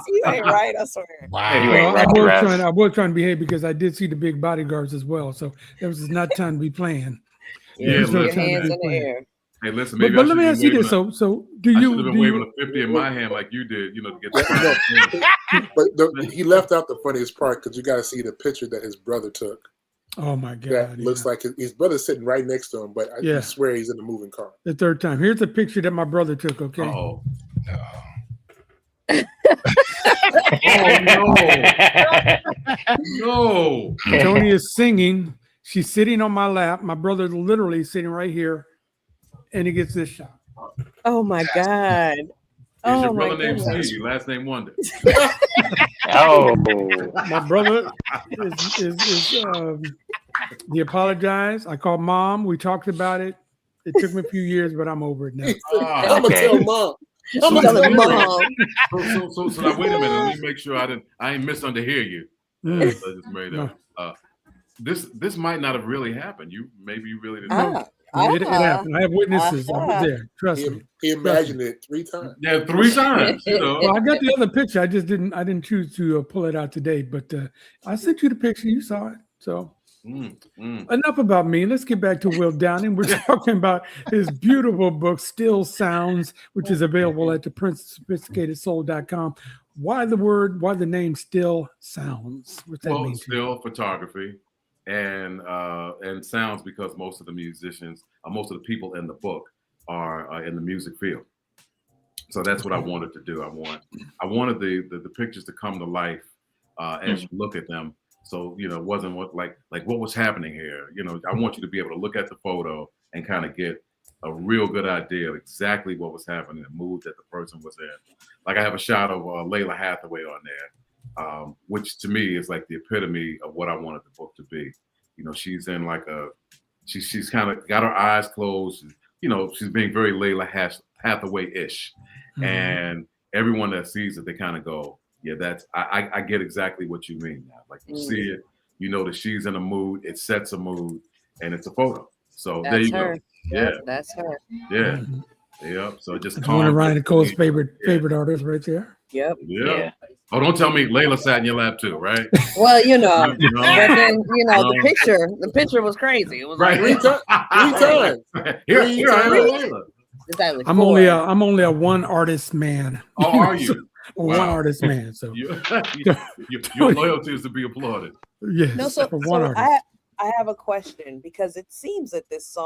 you ain't right, I swear. Wow. Well, I was trying to behave because I did see the big bodyguards as well. So there was not time to be playing. Yeah, your hands in the air. Hey, listen, maybe but let me ask you this. So do you? I should have been waving a 50 in my hand like you did, you know, to get the But he left out the funniest part because you got to see the picture that his brother took. Oh my God! That looks like his brother's sitting right next to him, but I swear he's in the moving car. The 3rd time. Here's a picture that my brother took. Okay. Oh no! Tony is singing. She's sitting on my lap. My brother's literally sitting right here, and he gets this shot. Oh my God! Oh your my brother named goodness. Steve, last name Wonder. Oh, My brother he apologized. I called mom. We talked about it. It took me a few years, but I'm over it now. I'm gonna Okay. tell mom. I'm telling mom. So now wait a minute. Let me make sure I ain't misunderhear you. I just made up. This might not have really happened. Maybe you really didn't know. It happened. I have witnesses. I was there. Trust me. He imagined it 3 times. Yeah, 3 times. You know. Well, I got the other picture. I just didn't choose to pull it out today, but I sent you the picture. You saw it. So enough about me. Let's get back to Will Downing. We're talking about his beautiful book, Still Sounds, which is available at the PrinceSophisticatedSoul.com. Why the name Still Sounds? What's that mean to still photography and sounds, because most of the musicians, most of the people in the book are in the music field. So that's what I wanted to do. I wanted the pictures to come to life as you look at them. So, it wasn't what was happening here. I want you to be able to look at the photo and kind of get a real good idea of exactly what was happening, the mood that the person was in. Like I have a shot of Layla Hathaway on there, which to me is like the epitome of what I wanted the book to be. She's in she's kind of got her eyes closed. She's being very Layla Hathaway-ish. And everyone that sees it, they kind of go, yeah, I get exactly what you mean now. Like you see it, that she's in a mood, it sets a mood, and it's a photo. So there you go. Yeah, that's her. Yeah, yep. So just one of Ryan Cole's favorite artists right there. Yep. Yeah. Oh, don't tell me Layla sat in your lap too, right? Well, but then the picture was crazy. It was right. Like 3 times. Here I am, Layla. Exactly. I'm only a one artist man. Oh, are you? One artist man. So your loyalty is to be applauded. Yes. No, so I have a question, because it seems that this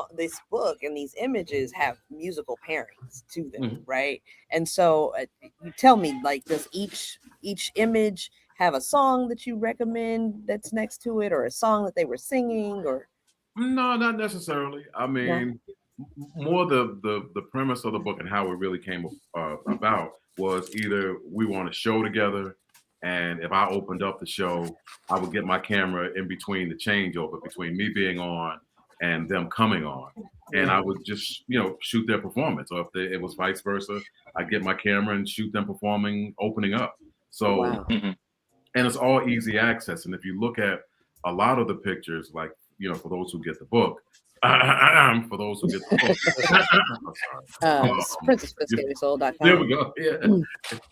book and these images have musical pairings to them, right? And so you tell me, like, does each image have a song that you recommend that's next to it, or a song that they were singing, or? No, not necessarily. I mean, more the premise of the book and how it really came about was either we were on a show together, and if I opened up the show, I would get my camera in between the changeover between me being on and them coming on, and I would just shoot their performance. Or if it was vice versa, I'd get my camera and shoot them performing, opening up. So, and it's all easy access. And if you look at a lot of the pictures, like for those who get the book. For those who get the book. PrinceSophisticatedSoul.com. There we go. Yeah.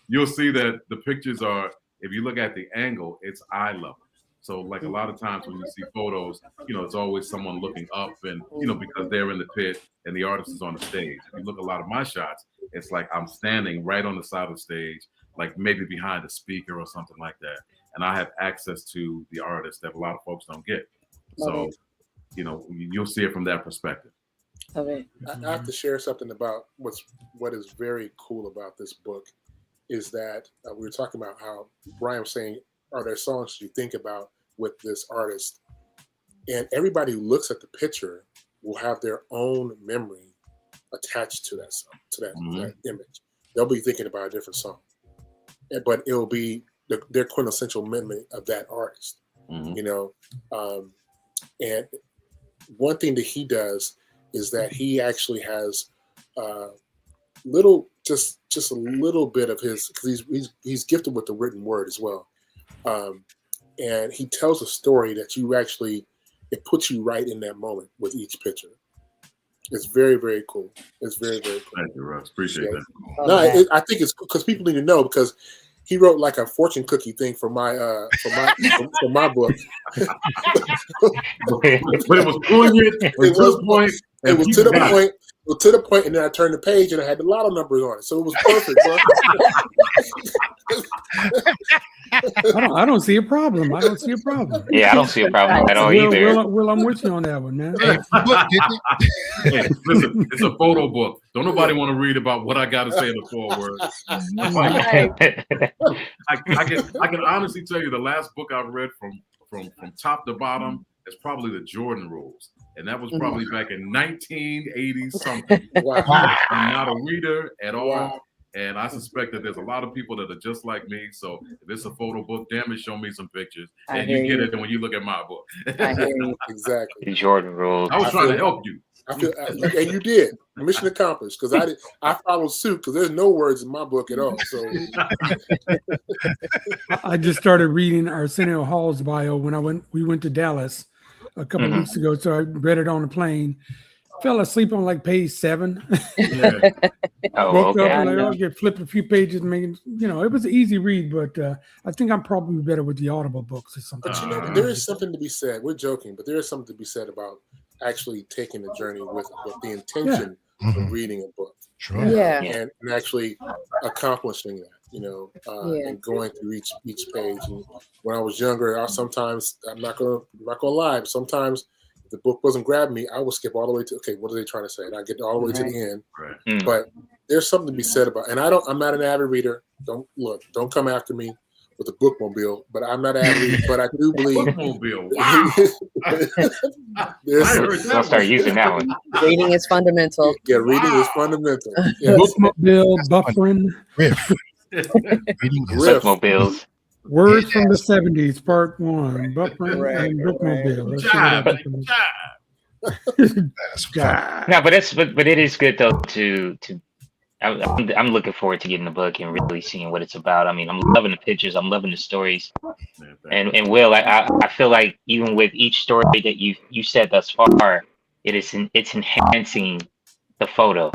You'll see that the pictures are, if you look at the angle, it's eye level. So like a lot of times when you see photos, it's always someone looking up and, because they're in the pit and the artist is on the stage. If you look at a lot of my shots, it's like I'm standing right on the side of the stage, like maybe behind a speaker or something like that. And I have access to the artist that a lot of folks don't get. So, you'll see it from that perspective. Okay. I have to share something about what is very cool about this book is that we were talking about how Brian was saying, are there songs you think about with this artist? And everybody who looks at the picture will have their own memory attached to that song, to that image. They'll be thinking about a different song, but it'll be their quintessential memory of that artist. And one thing that he does is that he actually has just a little bit of his, because he's gifted with the written word as well, and he tells a story that it puts you right in that moment with each picture. It's very, very cool. It's very, very cool. Thank you, Russ. Appreciate that. No, I think it's because people need to know, because he wrote like a fortune cookie thing for my for my book. But it was poignant. It was to the point, and then I turned the page and I had the lotto numbers on it, so it was perfect, bro. I don't see a problem. I don't see a problem. Yeah, I don't see a problem at all either. Well, I'm with you on that one, man. Hey, listen, it's a photo book. Don't nobody want to read about what I got to say in the foreword. I can honestly tell you the last book I've read from top to bottom is probably the Jordan Rules. And that was probably back in 1980 something. Wow. I'm not a reader at all. Wow. And I suspect that there's a lot of people that are just like me. So if it's a photo book, damn it, show me some pictures. And you get it when you look at my book. I hear you. Exactly. The Jordan rules. I was trying to help you. I feel, and you did. Mission accomplished, because I followed suit, because there's no words in my book at all. So I just started reading Arsenio Hall's bio when we went to Dallas a couple of weeks ago. So I read it on the plane. Fell asleep on like page 7. Yeah. Woke up and like, get flipped a few pages. It was an easy read, but I think I'm probably better with the Audible books or something. But there is something to be said. We're joking, but there is something to be said about actually taking the journey with the intention of reading a book. Sure. Yeah. And actually accomplishing that, and going through each page. And when I was younger, sometimes I'm not gonna lie, sometimes if the book wasn't grabbing me, I would skip all the way to, okay, what are they trying to say? And I get all the way to the end. Right. But there's something to be said about, and I'm not an avid reader. Don't come after me with the bookmobile, but I'm not an avid reader, but I do believe bookmobile. Wow. I'll start using that one. Reading is fundamental. Yeah, reading is fundamental. Yes. Bookmobile, buffering. Riff. Reading is Bookmobiles. Words from the 70s, part 1. Buffering and bookmobile. Let's see what happens. No, but it is good though to I'm looking forward to getting the book and really seeing what it's about. I mean, I'm loving the pictures, I'm loving the stories, and Will, I feel like even with each story that you said thus far, it's enhancing the photo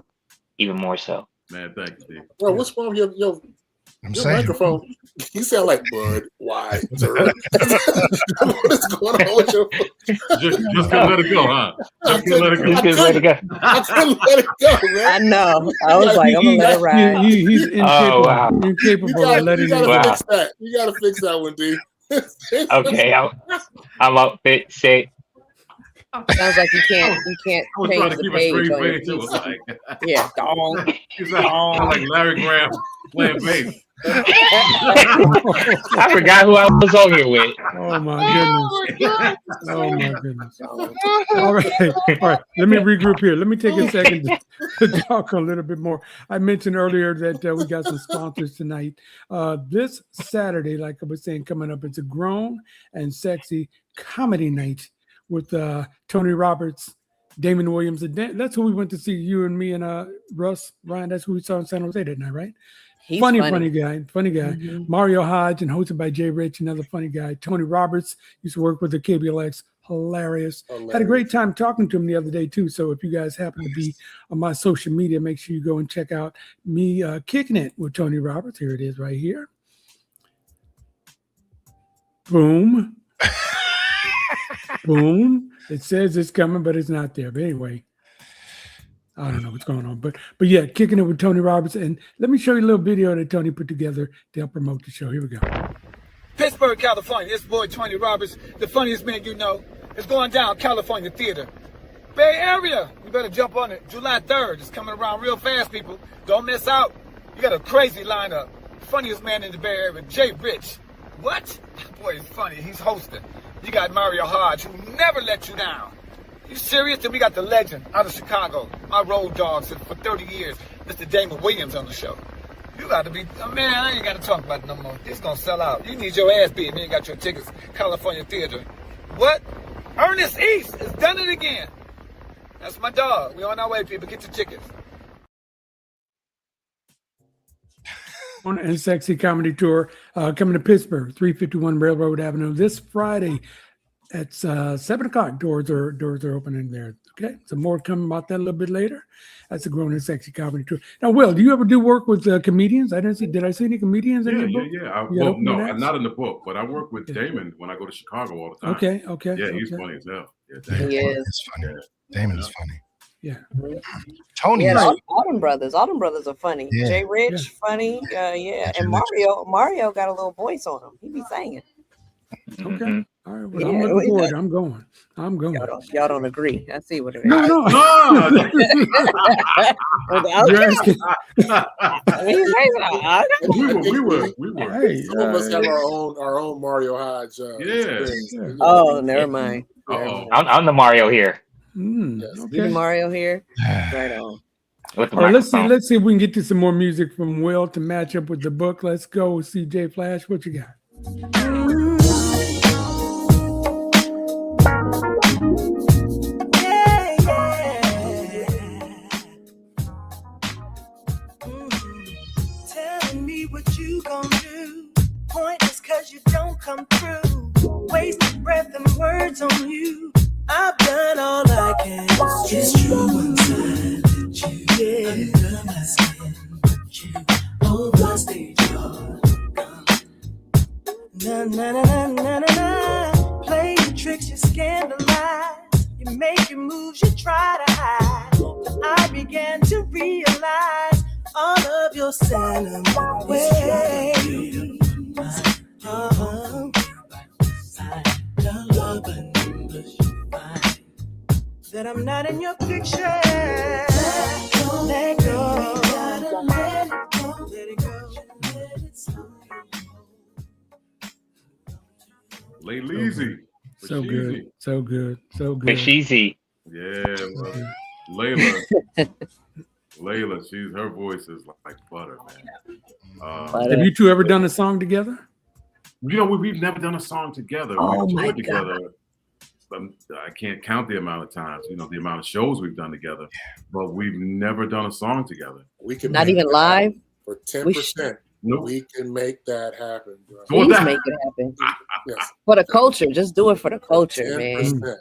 even more so. Man, thank you, Steve. Bro, what's wrong with your microphone? You sound like Bud. Why? What's going on with your just couldn't let it go, huh? Just couldn't let it go. I couldn't let it go, man. I know. I was like, I'm gonna let it ride. He's incapable of letting it go. Fix that. You gotta fix that one, D. Okay, I'm up. Say. Sounds like you can't change the page on your It was like, yeah, dong. He's like Larry Graham playing bass. I forgot who I was on here with. Oh my goodness. All right. Let me regroup here. Let me take a second to talk a little bit more. I mentioned earlier that we got some sponsors tonight. This Saturday, like I was saying, coming up, it's a grown and sexy comedy night with Tony Roberts, Damon Williams, and that's who we went to see. You and me and Russ Ryan. That's who we saw in San Jose that night, right? He's funny guy. Mm-hmm. Mario Hodge, and hosted by Jay Rich, another funny guy. Tony Roberts used to work with the KBLX. Hilarious. Had a great time talking to him the other day too. So if you guys happen to be on my social media, make sure you go and check out me kicking it with Tony Roberts. Here it is right here. Boom. Boom. It says it's coming, but it's not there. But anyway, I don't know what's going on. But yeah, kicking it with Tony Roberts. And let me show you a little video that Tony put together to help promote the show. Here we go. Pittsburgh, California. It's boy Tony Roberts, the funniest man you know. It's going down California Theater. Bay Area. You better jump on it. July 3rd. It's coming around real fast, people. Don't miss out. You got a crazy lineup. Funniest man in the Bay Area, Jay Rich. What? Boy, he's funny. He's hosting. You got Mario Hodge, who never let you down. You serious? Then we got the legend out of Chicago, my road dog for 30 years, Mr. Damon Williams on the show. You got to be, man, I ain't got to talk about it no more. It's going to sell out. You need your ass beat and you ain't got your tickets. California Theater. What? Ernest East has done it again. That's my dog. We on our way, people. Get your tickets. And Sexy Comedy Tour coming to Pittsburgh, 351 Railroad Avenue this Friday at 7 o'clock. Doors are opening there. Okay, some more coming about that a little bit later. That's a Grown and Sexy Comedy Tour. Now, Will, do you ever do work with comedians? Did I see any comedians in your book? Yeah. Well, no, I'm not in the book, but I work with Damon when I go to Chicago all the time. Okay. Yeah, he's funny as hell. Yeah, He is. It's funny. Damon is funny. Yeah. Tony Yeah, is Autumn Brothers. Autumn Brothers are funny. Yeah. Jay Rich, funny. Yeah. And Mario got a little voice on him. He be singing. Okay. All right. Well, I'm looking forward. I'm going. Y'all don't agree. I see what it is. No. You're asking. We were. Hey, Some of us have our own Mario Hodge. Yeah. Oh, never mind. Uh-oh. I'm the Mario here. You Okay. Mario here. Right on. with the All right, microphone. let's see if we can get to some more music from Will to match up with the book. Let's go, CJ Flash. What you got? Telling me what you gon' do. Pointless cause you don't come through. Wasted breath and words on you. I've done all I can. It's true once I let you under my skin. But you overstayed your welcome. Na na na na na na na. Play your tricks, you scandalize. You make your moves, you try to hide. But I began to realize all of your sentimental ways. That I'm not in your picture. Let go. Let it go. Lay Leezy. So good. So good. So good. It's easy. Yeah, well, Layla, her voice is like butter, man. Have you two ever done a song together? You know, we've never done a song together. Oh we've my toured together. I can't count the amount of times, you know, the amount of shows we've done together, but we've never done a song together. We can Not make even that live. for 10%. Nope. We can make that happen, bro. Well, Please that- make it happen. Yes, For the culture. Just do it for the culture, man. 10%.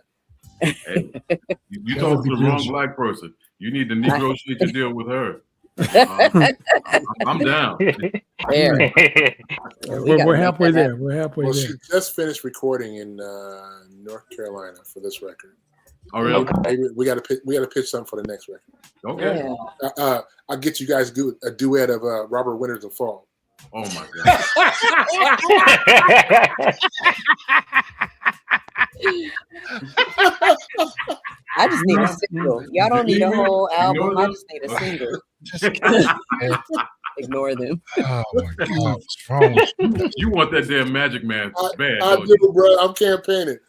Hey, you talking to the wrong black person. You need to negotiate your deal with her. I'm down. There. We're halfway there. We're halfway Well, there. she just finished recording in North Carolina for this record. Oh, really? Maybe we got to pitch something for the next record. Okay. Yeah. I'll get you guys do a duet of Robert Winters and Fall. Oh my God. I just need a single. Y'all don't need a whole album. I just need a single. Ignore them. Oh my God, what's wrong with you? You want that damn Magic Man bad. I don't do, you? bro. I'm campaigning.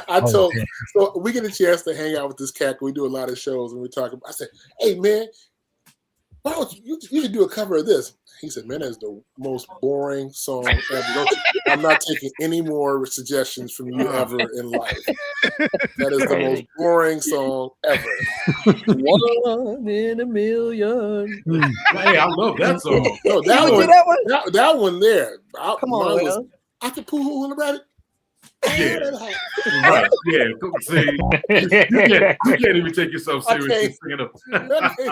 I told so we get a chance to hang out with this cat. We do a lot of shows and we talk about. I said, "Hey man, why don't you should do a cover of this?" He said, "Man, that's the most boring song ever. I'm not taking any more suggestions from you ever in life. That is the most boring song ever." 1 in a million. Hey, I love that song. No, You would do that one? that one there. Come on, mine Will. I could poo about it. Yeah. Right. Yeah. See, you can't even take yourself seriously singing up.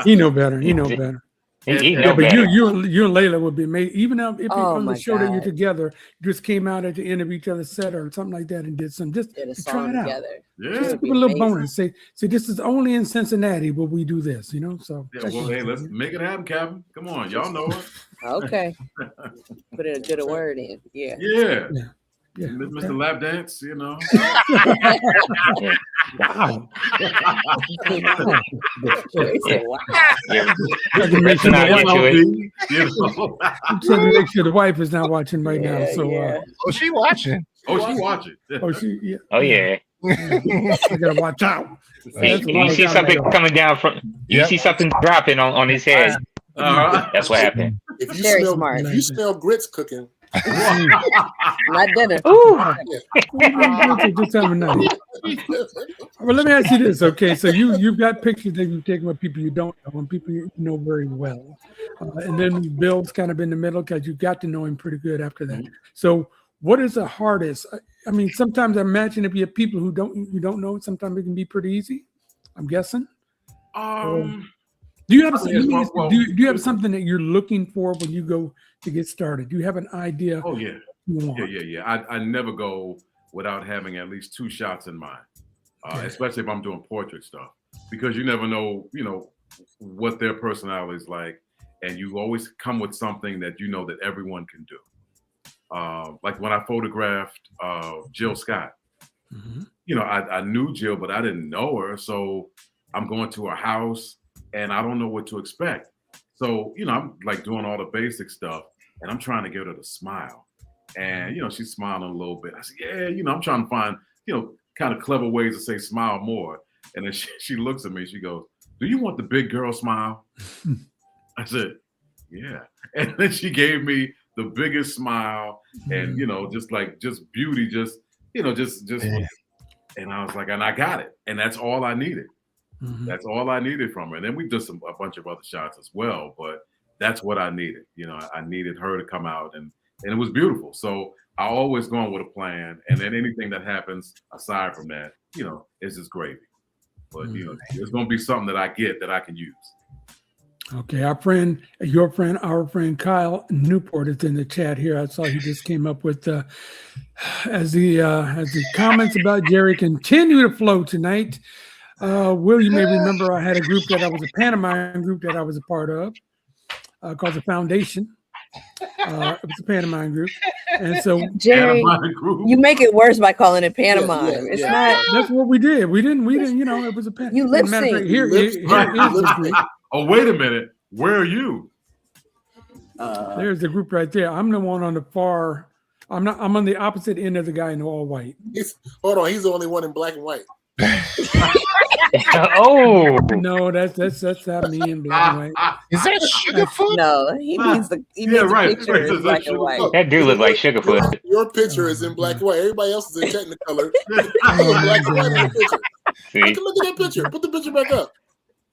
He know better. He know better. He know Yeah, but better. you and Layla would be made. Even if Oh on the my show that you're God. together, you just came out at the end of each other's set or something like that and did some just Did a to try song it out. together. Yeah. Just It'd give be a little amazing. bonus. Say this is only in Cincinnati where we do this, you know. So Yeah, well, hey, let's make it happen, Captain. Come on, y'all know it. Okay. Put in a good word in. Yeah. Yeah. yeah. Mr. Lap Dance, you know. Wow. They said, wow. Yeah. Let's not into it. You know. I'm trying to make sure the wife is not watching right now. Yeah, So yeah. Oh, she watching. Oh, she watching. yeah. Oh yeah. I gotta watch out. You see something coming down from. You see something dropping on his head. That's what happened. If you Very smell, smart. if you smell grits cooking, Not dinner. Just have a night. Well, let me ask you this, okay? So you've got pictures that you've taken with people you don't know and people you know very well, and then Bill's kind of in the middle because you got to know him pretty good after that. So, what is the hardest? I mean, sometimes I imagine if you have people who you don't know, sometimes it can be pretty easy. I'm guessing. Do you have do you have something that you're looking for when you go to get started? Do you have an idea? Oh yeah. You want? Yeah. I never go without having at least 2 shots in mind, especially if I'm doing portrait stuff, because you never know, you know, what their personality is like, and you always come with something that you know that everyone can do. Like when I photographed Jill Scott, you know, I knew Jill, but I didn't know her, so I'm going to her house and I don't know what to expect. So, you know, I'm like doing all the basic stuff and I'm trying to get her to smile. And, you know, she's smiling a little bit. I said, yeah, you know, I'm trying to find, you know, kind of clever ways to say smile more. And then she looks at me. She goes, "Do you want the big girl smile?" I said, "Yeah." And then she gave me the biggest smile, and just beauty, just. Yeah. And I was like, and I got it, and that's all I needed. Mhm. That's all I needed from her. And then we did a bunch of other shots as well, but that's what I needed. I needed her to come out, and it was beautiful. So I always go on with a plan, and then anything that happens aside from that, is just gravy. But there's going to be something that I get that I can use. Okay, our friend Kyle Newport is in the chat here. I saw he just came up with as the comments about Jerry continue to flow tonight. Will, you may remember I had a group that I was a pantomime group that I was a part of called the Foundation. It was a pantomime group, and so Jerry, you make it worse by calling it pantomime. It's not. That's what we did. We didn't. It was a pantomime. You lip sync. Here is the group. Oh, wait a minute. Where are you? There's the group right there. I'm the one on the far. I'm on the opposite end of the guy in all white. Hold on. He's the only one in black and white. Oh no, that's not me in black and white. Is that Sugarfoot? No, he needs the picture in black and white. That do look like Sugarfoot. Your picture is in black and white. Everybody else is in Technicolor. Black and white in the picture. See? I can look at that picture. Put the picture back up.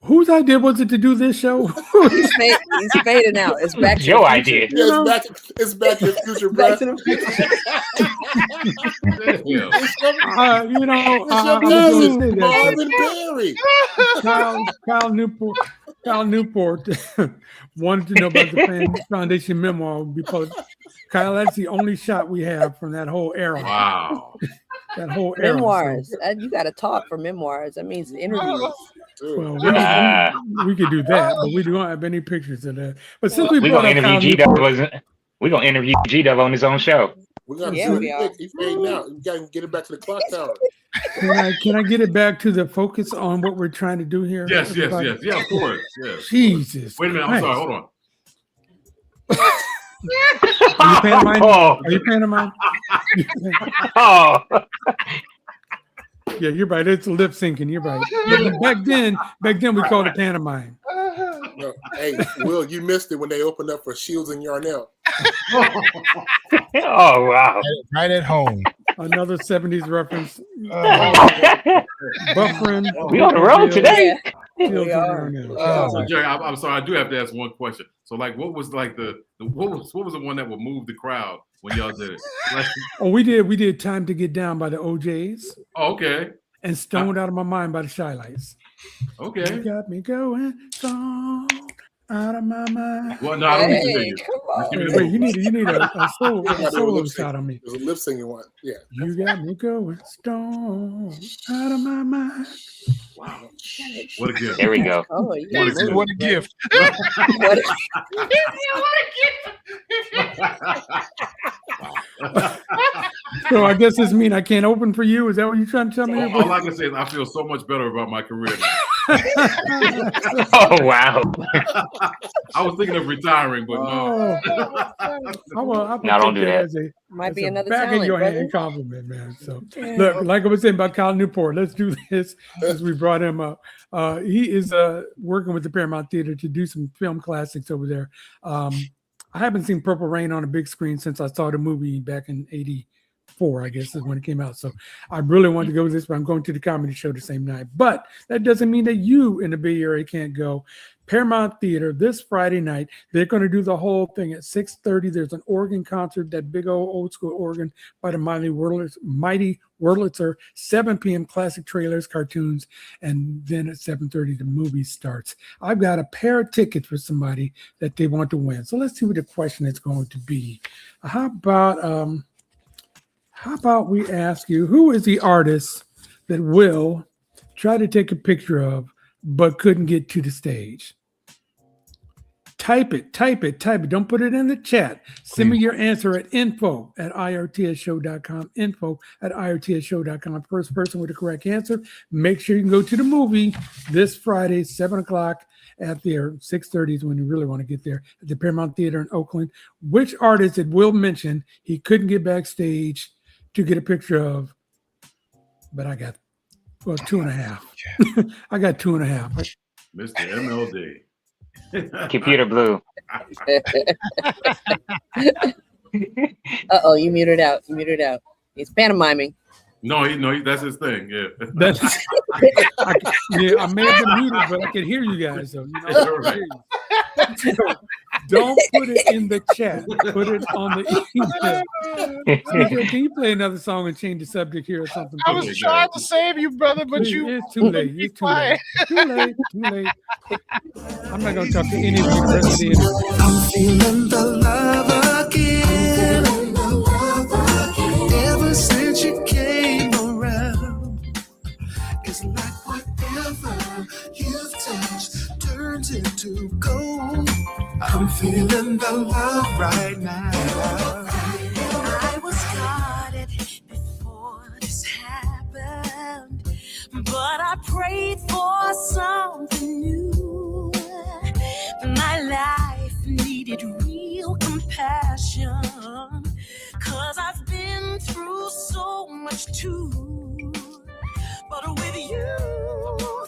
Whose idea was it to do this show? He's fading out. It's back. It's your idea. Yeah, it's back to the future, bro. Back to the future. Marvin Berry. Kyle Newport wanted to know about the Foundation memoir because Kyle, that's the only shot we have from that whole era. Wow. That whole era. Memoirs. You got to talk for memoirs. That means interviews. Well, we could do that, but we don't have any pictures of that. But since we're gonna interview G-Dub on his own show. We are. He's fading out. You got to get it back to the clock tower. Can I get it back to the focus on what we're trying to do here? Yes. Yeah, of course. Yes. Jesus. Wait a minute. I'm sorry. Hold on. Are you pantomime? Are you pantomime? Oh. Yeah, you're right. It's lip syncing. You're right. Back then we called it pantomime. No, hey, Will, you missed it when they opened up for Shields and Yarnell. Oh wow! Right at home. Another 70s reference. Buffering. We on the road today. We are. So Jerry, I'm sorry. I do have to ask one question. So, like, what was like what was the one that would move the crowd when y'all did it? Like, we did "Time to Get Down" by the OJs. Oh, okay. And "Stoned Out of My Mind" by the Shy Lights. Okay. You got me going stoned out of my mind. Well, no, I don't need to Wait, you need a solo shot on me. There's a lip singing one. Yeah. You got me going stoned out of my mind. Wow. What a gift. There we go. Oh, What a gift. So I guess this means I can't open for you. Is that what you're trying to tell me? All I can say is I feel so much better about my career now. Oh wow! I was thinking of retiring, but no. No, don't do that. Might be a another back talent, in your brother. hand compliment, man. So look, like I was saying about Kyle Newport, let's do this as we brought him up. He is working with the Paramount Theater to do some film classics over there. I haven't seen Purple Rain on a big screen since I saw the movie back in '84, I guess is when it came out. So I really wanted to go with this, but I'm going to the comedy show the same night. But that doesn't mean that you in the Bay Area can't go. Paramount Theater this Friday night. They're going to do the whole thing at 6:30. There's an organ concert, that big old school organ by the Mighty Wurlitzer. 7 p.m. classic trailers, cartoons, and then at 7:30 the movie starts. I've got a pair of tickets for somebody that they want to win. So let's see what the question is going to be. How about we ask you, who is the artist that Will try to take a picture of but couldn't get to the stage? Type it. Don't put it in the chat. Send me your answer at info@irtsshow.com. Info@irtsshow.com. First person with the correct answer. Make sure you can go to the movie this Friday, 7 o'clock at there. 6:30 is when you really want to get there at the Paramount Theater in Oakland. Which artist that Will mention he couldn't get backstage to get a picture of but I got 2.5. I got 2.5. Mr. MLD. Computer blue. Uh-oh, you muted out. You muted out. He's pantomiming. No, that's his thing. Yeah. I may have been muted, but I can hear you guys. So, Right. So don't put it in the chat. Put it on the email. Can you play another song and change the subject here or something? I was trying to save you, brother, but It's too late. It's too late. Too late. I'm not going to talk to any of you the rest of the interview. I'm feeling the love again. Ever since you came around, it's like whatever you've touched turns into gold. I'm feeling the love right now. I was guarded before this happened, but I prayed for something new. My life needed real compassion, 'cause I've been through so much too. But with you,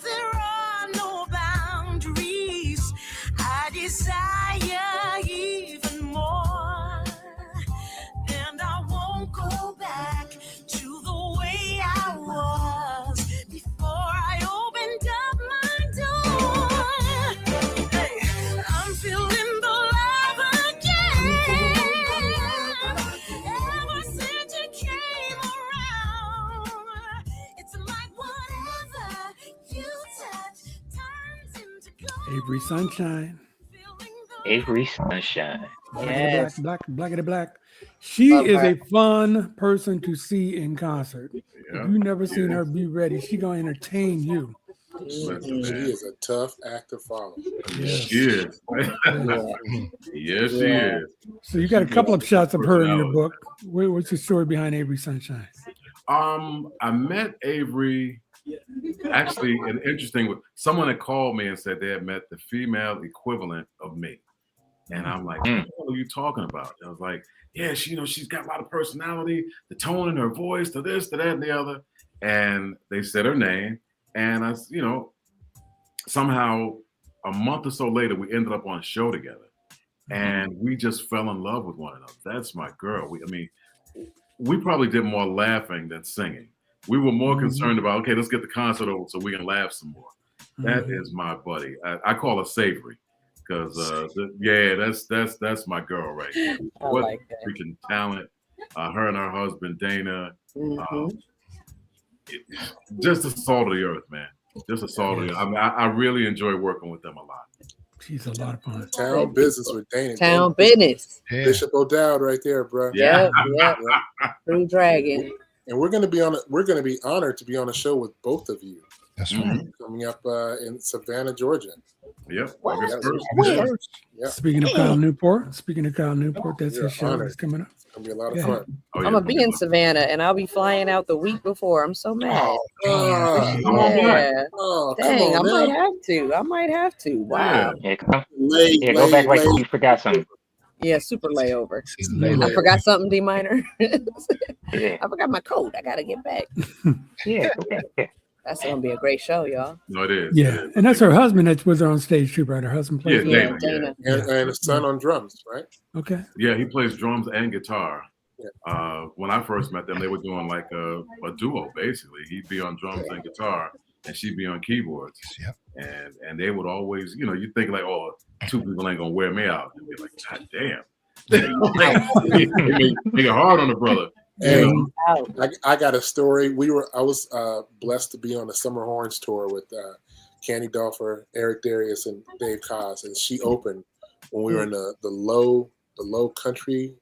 there are no boundaries. I desire even more, and I won't go back to the way I was before I opened up my door. Hey, I'm feeling the love again. Ever since you came around, it's like whatever you touch turns into gold. Avery Sunshine. Avery Sunshine. Yes. Black. She Love is her. a fun person to see in concert. Yeah. If you've never seen her be ready, she gonna entertain you. She is a tough act to follow. Yes. She is. Yes, she is. So you got a couple of shots of her in your book. What's the story behind Avery Sunshine? I met Avery. Actually, an interesting. Someone had called me and said they had met the female equivalent of me, and I'm like, "What are you talking about?" I was like, "Yeah, she's got a lot of personality, the tone in her voice, to this, to that, and the other." And they said her name, and I, somehow a month or so later, we ended up on a show together, and we just fell in love with one another. That's my girl. We probably did more laughing than singing. We were more concerned about, okay, let's get the concert over so we can laugh some more. That is my buddy. I call her Savory because, that's my girl right there. What like that. freaking talent. Her and her husband, Dana. Just the salt of the earth, man. Just the salt of the earth. I mean, I really enjoy working with them a lot. She's a lot of fun. Town business with Dana. Town business. Yeah. Bishop O'Dowd right there, bro. Yep. True Dragon. And we're gonna be honored to be on a show with both of you. That's right. Coming up in Savannah, Georgia. Yep. Wow. August 1st. Where? Yeah. Speaking of Kyle Newport, that's You're his show honored. that's coming up. It's gonna be a lot of Yeah. fun. Oh, I'm gonna be in Savannah, and I'll be flying out the week before. I'm so mad. Yeah. Oh, come Dang, I on, might man. have to. Wow. Yeah, go back like you forgot something. Yeah, super layover. Later. I forgot something, D minor. Yeah. I forgot my coat. I gotta get back. Yeah, go back. Yeah. That's gonna be a great show, y'all. No, it is. Yeah, and that's her husband that's with her on stage too, right? Her husband plays. Yeah, with Dana. Dana. And his son on drums, right? her. Okay. Yeah, he plays drums and guitar. Yeah. When I first met them, they were doing like a duo, basically. He'd be on drums and guitar, and she'd be on keyboards. Yep. And they would always, you think like, oh, two people ain't gonna wear me out. And be like, God damn. Make it hard on the brother. And I got a story. I was blessed to be on the Summer Horns tour with Candy Dolfer, Eric Darius, and Dave Koz, and she opened when we were in the low country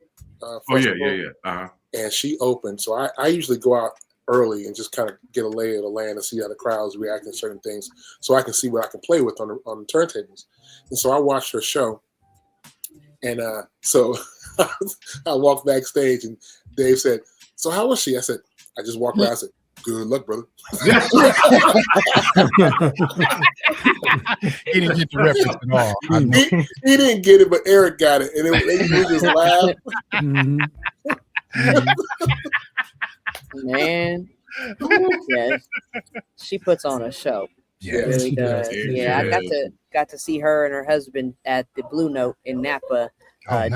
festival. Yeah. Uh-huh. And she opened. So I usually go out early and just kind of get a lay of the land and see how the crowd's reacting to certain things, so I can see what I can play with on the turntables. And so I watched her show, and so I walked backstage, and Dave said, "So how was she?" I said, "I just walked by." I said, "Good luck, brother." He didn't get the reference at all. I know. He didn't get it, but Eric got it, and we just laughed. Mhm. Man. Yeah, she puts on a show. She Yeah. really does. Yeah, I got to see her and her husband at the Blue Note in Napa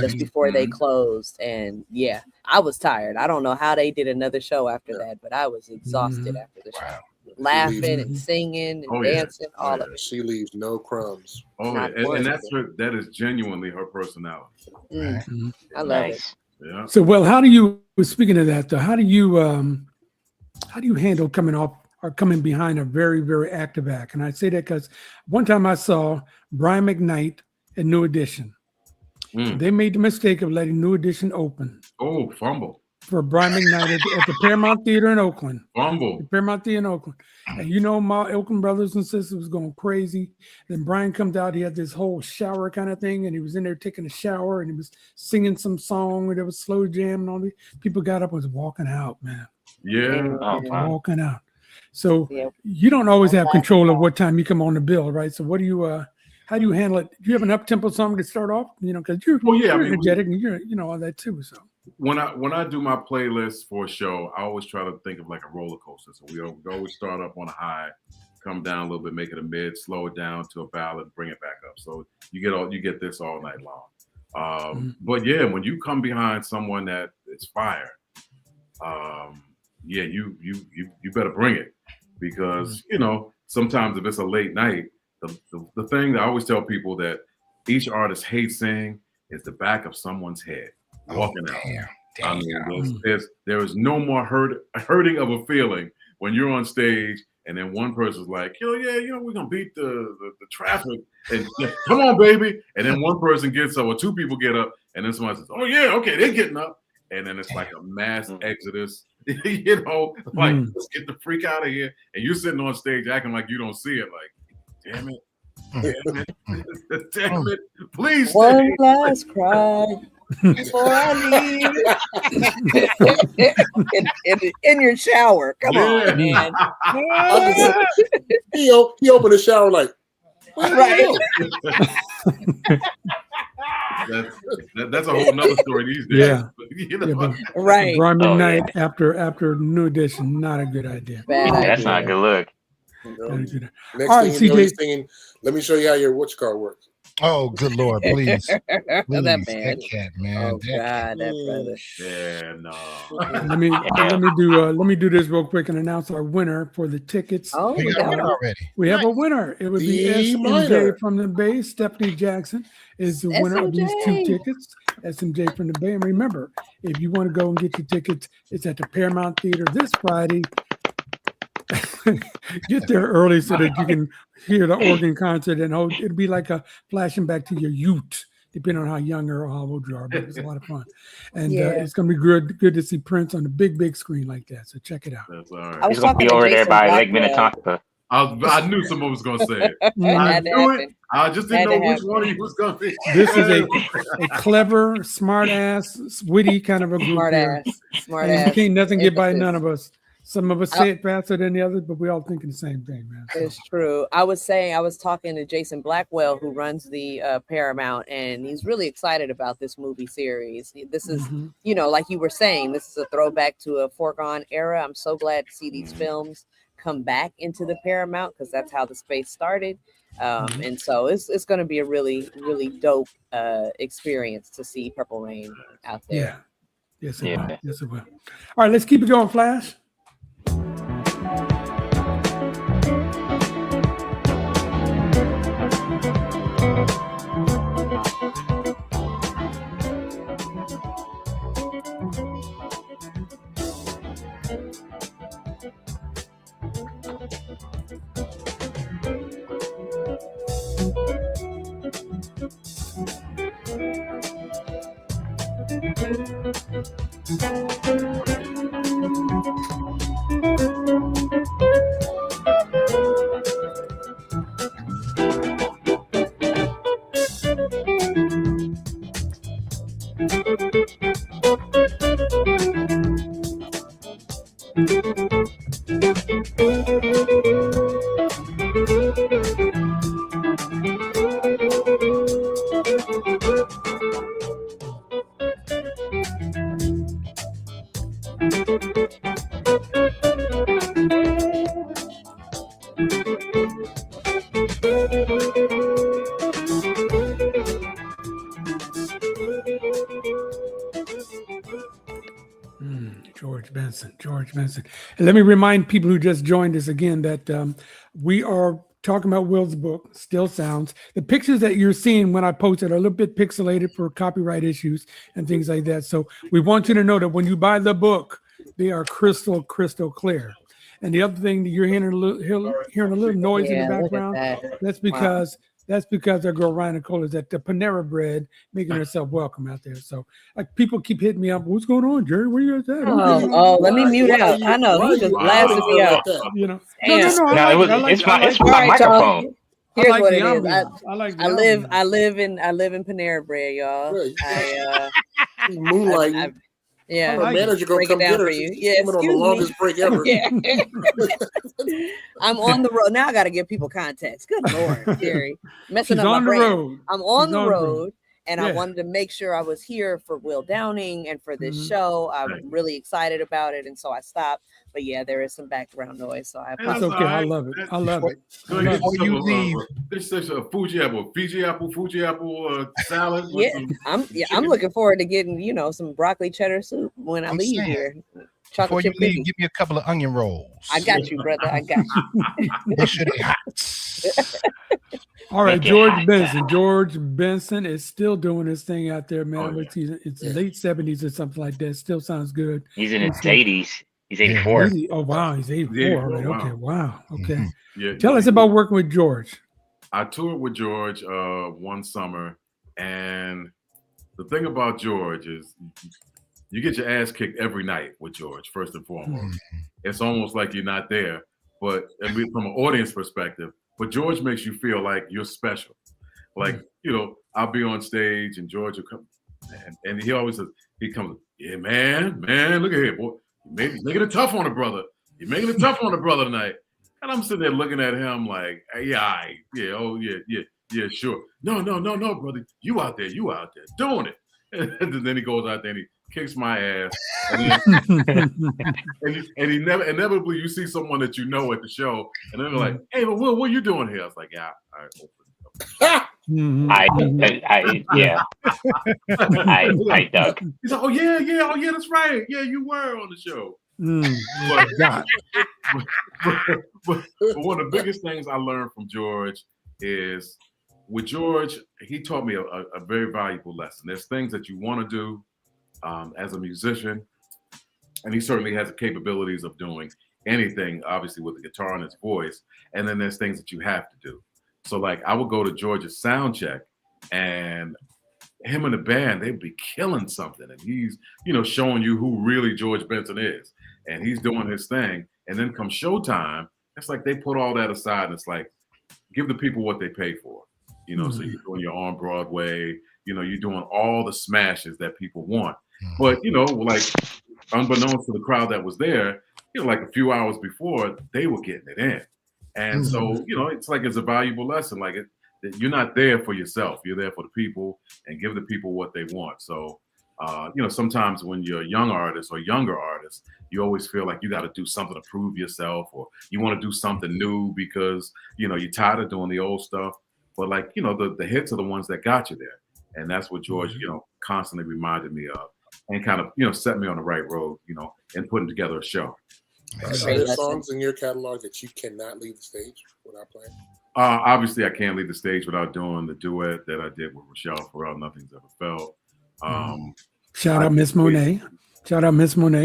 just before they closed, and yeah, I was tired. I don't know how they did another show after that, but I was exhausted after the show. Laughing and singing and dancing, all of it. She leaves no crumbs. Oh, yeah. And that is genuinely her personality. I love it. Yeah. So, well, how do you? Speaking of that, though, how do you handle coming off or coming behind a very, very active act? And I say that because one time I saw Brian McKnight at New Edition. They made the mistake of letting New Edition open. Oh, fumble. For Brian McKnight at the Paramount Theater in Oakland. Fumble. The Paramount Theater in Oakland. And you know, my Oakland brothers and sisters was going crazy. Then Brian comes out, he had this whole shower kind of thing, and he was in there taking a shower, and he was singing some song, and there was slow jam, and all the people got up and was walking out, man. Yeah. Walking out. So you don't always have control of what time you come on the bill, right? So what do you how do you handle it? Do you have an up-tempo song to start off? You know, because you're energetic and you're all that too. So when I do my playlist for a show, I always try to think of like a roller coaster. So we always start up on a high, come down a little bit, make it a mid, slow it down to a ballad, bring it back up. So you get this all night long. But yeah, when you come behind someone that is fire, you better bring it, because sometimes if it's a late night, the thing that I always tell people that each artist hates seeing is the back of someone's head walking out. I mean, there is no more hurting of a feeling when you're on stage and then one person's like, we're gonna beat the traffic, and come on, baby. And then one person gets up, or two people get up, and then somebody says, oh yeah, okay, they're getting up, and then it's like a mass exodus. Let's get the freak out of here. And you're sitting on stage acting like you don't see it. Like, damn it, please stay. One last cry before I leave. in your shower. Come on, man. He opened the shower like, right. That's a whole nother story these days. Yeah. Right. Brian McKnight after New Edition, not a good idea. That's not a good look. Next all right, thing you know, CJ. he's singing, let me show you how your car works. Oh, good Lord, please. That man. That cat, man. Oh, God, that brother. Yeah, no. Let me do this real quick and announce our winner for the tickets. Oh, We got one already. We have a winner. It would be SMJ from the Bay. Stephanie Jackson is the winner of these two tickets. SMJ from the Bay. And remember, if you want to go and get your tickets, it's at the Paramount Theater this Friday. Get there early so that you can hear the organ concert, and it'll be like a flashing back to your youth, depending on how young or how old you are. But it's a lot of fun, and it's gonna be good to see Prince on the big screen like that. So check it out. That's all right. He's gonna be over there by Lake Minnetonka. I knew someone was gonna say it. I knew it. I just didn't know which one of you was gonna be. This is a clever, smart ass, witty kind of a group. Smart ass. You can't nothing get by none of us. Some of us say it faster than the others, but we all thinking the same thing, man. It's true. I was talking to Jason Blackwell, who runs the Paramount, and he's really excited about this movie series. This is, like you were saying, this is a throwback to a foregone era. I'm so glad to see these films come back into the Paramount, because that's how the space started. And so it's going to be a really, really dope experience to see Purple Rain out there. Yeah. Yes, it will. Yes, it will. All right, let's keep it going, Flash. Benson. And let me remind people who just joined us again that we are talking about Will's book, Still Sounds. The pictures that you're seeing when I post it are a little bit pixelated for copyright issues and things like that. So we want you to know that when you buy the book, they are crystal clear. And the other thing that you're hearing a little noise in the background, that's because our girl Ryan Nicole is at the Panera Bread making herself welcome out there. So like people keep hitting me up. What's going on, Jerry? Where you at? Let me mute out. I know he just blasted me out. You know, no, it's my microphone. Here's like what it is. I live in Panera Bread, y'all. Moonlighting. Yeah, our manager gonna come get her. For you. Yeah, on the longest break ever. Yeah. I'm on the road now. I got to give people context. Good Lord, Jerry, messing up my brain. I'm on the road, and I wanted to make sure I was here for Will Downing and for this show. I'm really excited about it, and so I stopped. But yeah, there is some background noise, so that's okay. I love it. Before you leave, this is a Fuji apple salad. I'm looking forward to getting some broccoli cheddar soup when I leave here. Before you leave, give me a couple of onion rolls. I got you, brother. I got you. Make sure they hot. All right, George Benson is still doing his thing out there, man. It's late 70s or something like that. Still sounds good. He's in his 80s. He's 84. Oh, wow. He's 84 already. Wow. Okay, wow. Okay. Mm-hmm. Yeah, Tell us about working with George. I toured with George one summer, and the thing about George is you get your ass kicked every night with George, first and foremost. It's almost like you're not there, but from an audience perspective, but George makes you feel like you're special. Like, I'll be on stage and George will come, and he always says, he comes, yeah, man, look at here, boy. You're making it tough on the brother. You're making it tough on the brother tonight. And I'm sitting there looking at him like, yeah, sure. No, brother. You out there doing it. And then he goes out there and he kicks my ass. And he inevitably you see someone that you know at the show, and then they're like, hey, but Will, what are you doing here? I was like, yeah, I duck. He's like, oh yeah, that's right. Yeah, you were on the show. But one of the biggest things I learned from George is with George, he taught me a very valuable lesson. There's things that you want to do as a musician, and he certainly has the capabilities of doing anything, obviously with the guitar and his voice. And then there's things that you have to do. So like I would go to George's sound check, and him and the band, they'd be killing something. And he's, showing you who really George Benson is. And he's doing his thing. And then come showtime, it's like they put all that aside, and it's like, give the people what they pay for. So you're doing your on Broadway, you're doing all the smashes that people want. But, like unbeknownst to the crowd that was there, like a few hours before, they were getting it in. And so, it's like it's a valuable lesson. Like you're not there for yourself. You're there for the people and give the people what they want. So, sometimes when you're a young artist or younger artist, you always feel like you got to do something to prove yourself, or you want to do something new because, you're tired of doing the old stuff. But like, the hits are the ones that got you there. And that's what George, constantly reminded me of, and kind of, set me on the right road, and putting together a show. Are there songs in your catalog that you cannot leave the stage without playing? Obviously, I can't leave the stage without doing the duet that I did with Rochelle Farrell, Nothing's Ever Felt. Shout out Miss Monet.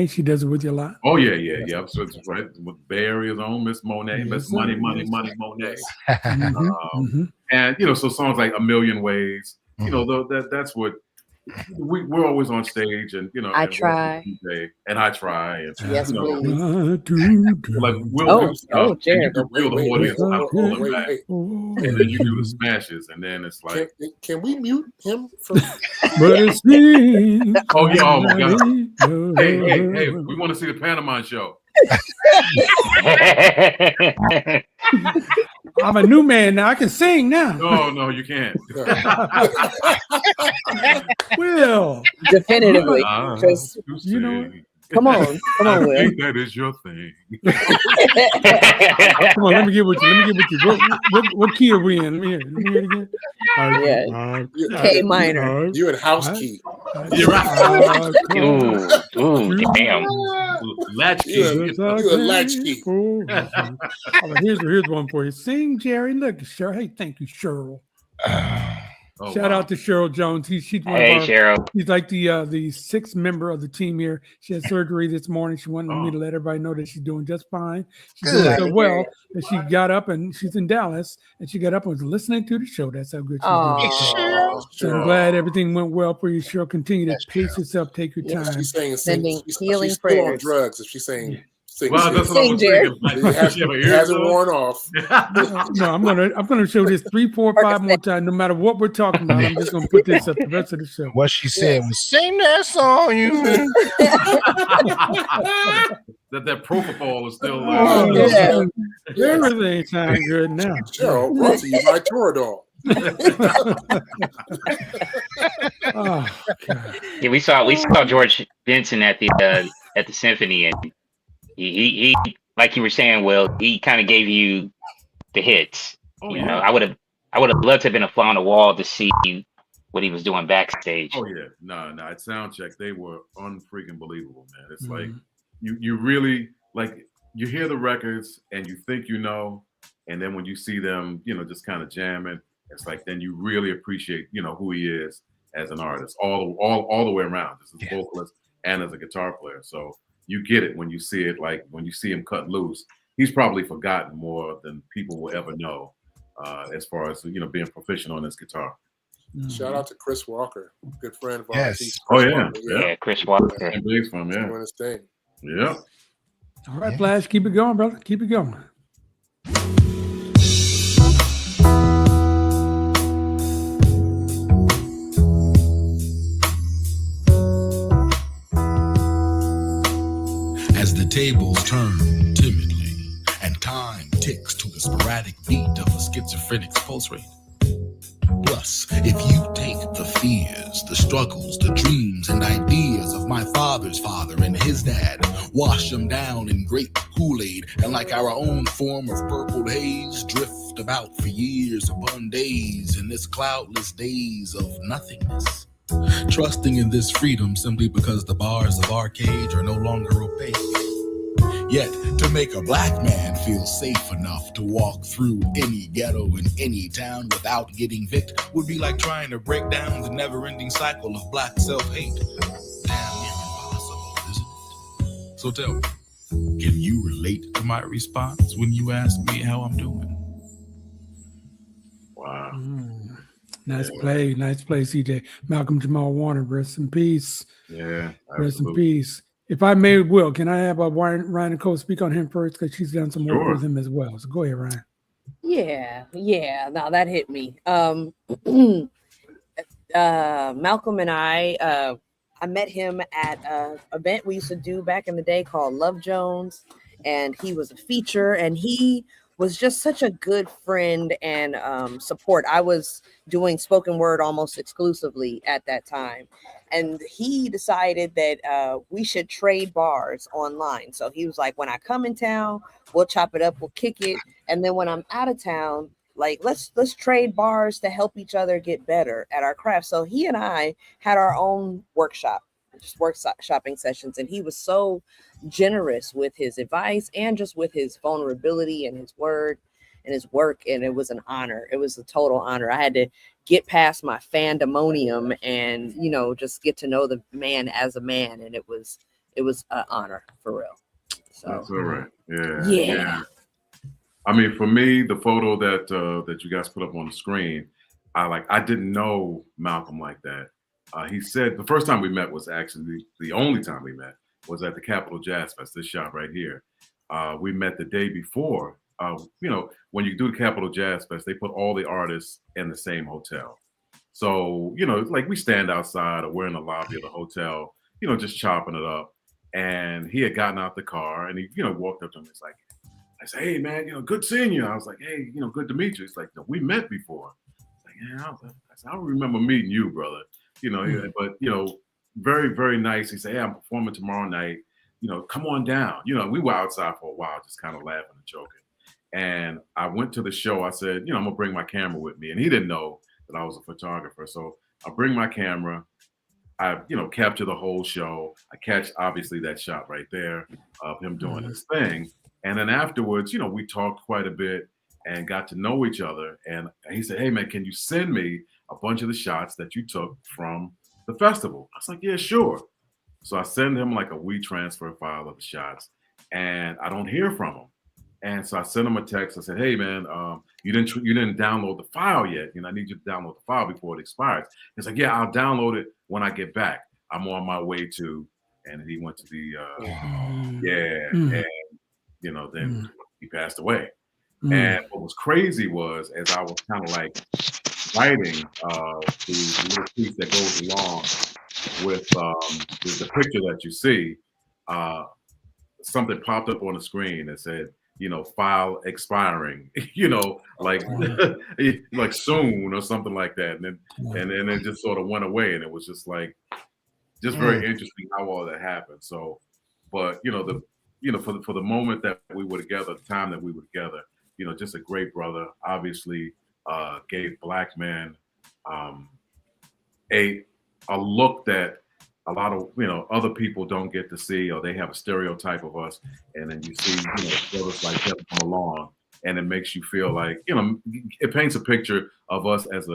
She does it with you a lot. Oh, yeah. So it's right with Bay Area's own Miss Monet, Miss Money Monet. And, so songs like A Million Ways, that's what we're always on stage, and I try, and I try, and yes, like Will, Jared, you feel the audience and then you do the smashes, and then it's like, can we mute him from? Oh my God! Hey, we want to see the Panama show. I'm a new man now. I can sing now. No, you can't. Will, definitively. Come on, I Will. think that is your thing. Come on, let me get with you. What key are we in? Let me hear it again. K minor. You in house key. You're right. Ooh, damn. Latchkey. You a latchkey. All right, here's one for you. Sing, Jerry. Look, Cheryl. Hey, thank you, Cheryl. Oh, Shout wow. out to Cheryl Jones. She's one Hey, of our. Cheryl. She's like the sixth member of the team here. She had surgery this morning. She wanted me to let everybody know that she's doing just fine. She's doing so well that she got up, and she's in Dallas, and she got up and was listening to the show. That's how good she's doing. So I'm glad everything went well for you, Cheryl. Continue to pace yourself. Take your time. She's saying Sending healing she's still on prayers. drugs. If she's saying sing, Well, that's what I was thinking. Like, it hasn't worn off. No, I'm gonna show this 3, 4, 5 more times. No matter what we're talking about, I'm just gonna put this up the rest of the show. What she said was, "Sing that song, you." that propofol is still. Everything sounds good now. Cheryl, brought to you by Toradol. Oh, God. Yeah, we saw George Benson at the symphony, and he like you were saying, Will, he kind of gave you the hits. You know, I would have loved to have been a fly on the wall to see what he was doing backstage. Oh yeah, no, at sound check they were unfreaking believable, man. It's like you really like you hear the records and you think you know, and then when you see them, just kind of jamming, it's like then you really appreciate who he is as an artist all the way around, just as a vocalist and as a guitar player. So you get it when you see it. Like when you see him cut loose, he's probably forgotten more than people will ever know, as far as being proficient on his guitar. Shout out to Chris Walker, good friend of ours. Yes. Chris Walker. Doing his thing. Yeah. All right, Flash, keep it going, brother. Keep it going. As the tables turn timidly and time ticks to the sporadic beat of a schizophrenic's pulse rate. Plus, if you take the fears, the struggles, the dreams and ideas of my father's father and his dad, wash them down in grape Kool-Aid, and like our own form of purple haze, drift about for years upon days in this cloudless daze of nothingness. Trusting in this freedom simply because the bars of our cage are no longer opaque. Yet, to make a black man feel safe enough to walk through any ghetto in any town without getting vic'd would be like trying to break down the never-ending cycle of black self-hate. Damn near impossible, isn't it? So tell me, can you relate to my response when you ask me how I'm doing? Wow. Nice play, CJ. Malcolm Jamal Warner, rest in peace. Yeah, rest in peace. If I may, Will, can I have Ryan Nicole speak on him first? Because she's done some work with him as well. So go ahead, Ryan. Yeah. Now that hit me. Malcolm and I met him at an event we used to do back in the day called Love Jones. And he was a feature, and he was just such a good friend and support. I was doing spoken word almost exclusively at that time. And he decided that we should trade bars online. So he was like, when I come in town, we'll chop it up, we'll kick it. And then when I'm out of town, like, let's trade bars to help each other get better at our craft. So he and I had our own workshop, just shopping sessions. And he was so generous with his advice and just with his vulnerability and his word and his work. And it was an honor. It was a total honor. I had to get past my fandemonium and, just get to know the man as a man. And it was an honor for real. So that's all right. Yeah. I mean, for me, the photo that you guys put up on the screen, I didn't know Malcolm like that. He said the first time we met was actually the only time we met was at the Capitol Jazz Fest, this shop right here. We met the day before. When you do the Capitol Jazz Fest, they put all the artists in the same hotel. So, like we stand outside or we're in the lobby of the hotel, just chopping it up. And he had gotten out the car and he, walked up to me. It's like, I said, hey, man, good seeing you. I was like, hey, good to meet you. It's like, no, we met before. Like, yeah, I don't remember meeting you, brother. But, very, very nice. He said, hey, I'm performing tomorrow night. Come on down. We were outside for a while, just kind of laughing and joking. And I went to the show. I said, I'm going to bring my camera with me. And he didn't know that I was a photographer. So I bring my camera. I capture the whole show. I catch obviously that shot right there of him doing his thing. And then afterwards, we talked quite a bit and got to know each other. And he said, "Hey man, can you send me a bunch of the shots that you took from the festival?" I was like, "Yeah, sure." So I send him like a WeTransfer file of the shots, and I don't hear from him. And so I sent him a text. I said, "Hey man, you didn't download the file yet. I need you to download the file before it expires." He's like, "Yeah, I'll download it when I get back. I'm on my way to." And he went to the and then he passed away. And what was crazy was, as I was kind of like writing the little piece that goes along with the picture that you see, something popped up on the screen that said, file expiring, like like soon or something like that. And then it just sort of went away. And it was just like, very interesting how all that happened. So, but, for the moment that we were together, the time that we were together, just a great brother, obviously gave black men a look that a lot of other people don't get to see, or they have a stereotype of us, and then you see brothers like that come along, and it makes you feel like it paints a picture of us as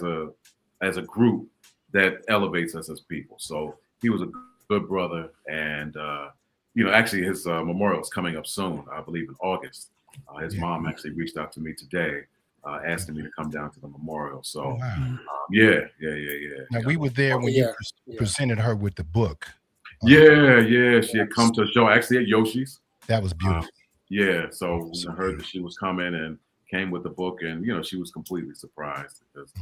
a group that elevates us as people. So he was a good brother, and actually his memorial is coming up soon, I believe in August. His mom actually reached out to me today, asking me to come down to the memorial. So yeah. Now we were there when you presented her with the book. Yeah, she had come to a show actually at Yoshi's. That was beautiful. So when I heard that she was coming and came with the book, and she was completely surprised because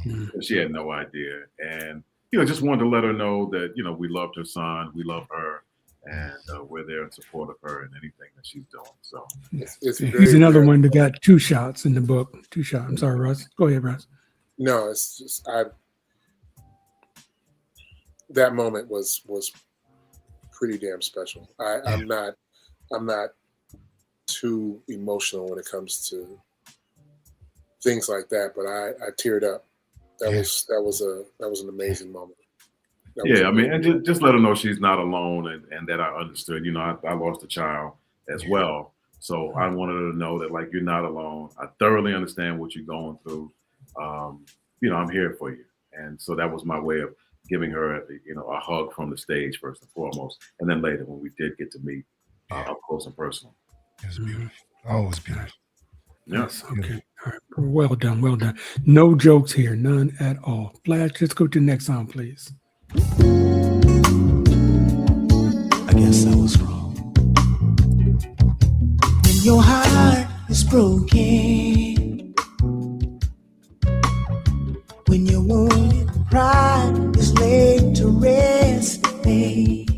she had no idea, and just wanted to let her know that we loved her son, we love her, and we're there in support of her and anything that she's doing. So he's another one that got 2 shots in the book. 2 shots. I'm sorry, Russ. Go ahead, Russ. No, it's just that moment was pretty damn special. I'm not too emotional when it comes to things like that, but I teared up. That was an amazing moment. And just let her know she's not alone, and that I understood. I lost a child as well, so I wanted her to know that like you're not alone. I thoroughly understand what you're going through. I'm here for you, and so that was my way of giving her a hug from the stage first and foremost, and then later when we did get to meet up close and personal. It was beautiful. Oh, it was beautiful. Yes. Okay. All right. Well done. No jokes here, none at all. Flash, let's go to the next song, please. I guess I was wrong. When your heart is broken, when your wounded pride is laid to rest, babe,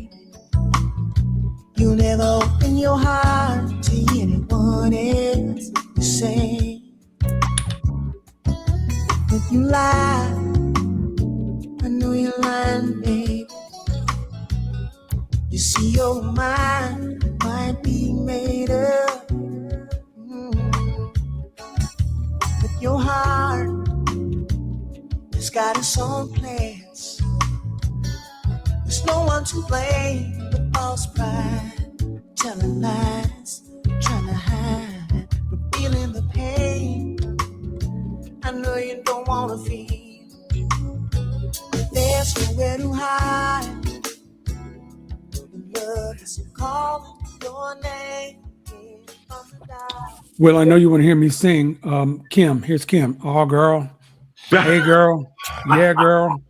you'll never open your heart to anyone else. You say that you lie. I know you're lying, babe. You see your mind might be made up, but your heart has got its own plans. There's no one to blame but false pride, telling lies, trying to hide, but feeling the pain. I know you don't want to feel. There's nowhere to hide. The love is calling your name. Well, I know you want to hear me sing. Kim, here's Kim. Oh, girl. Hey, girl. Yeah, girl.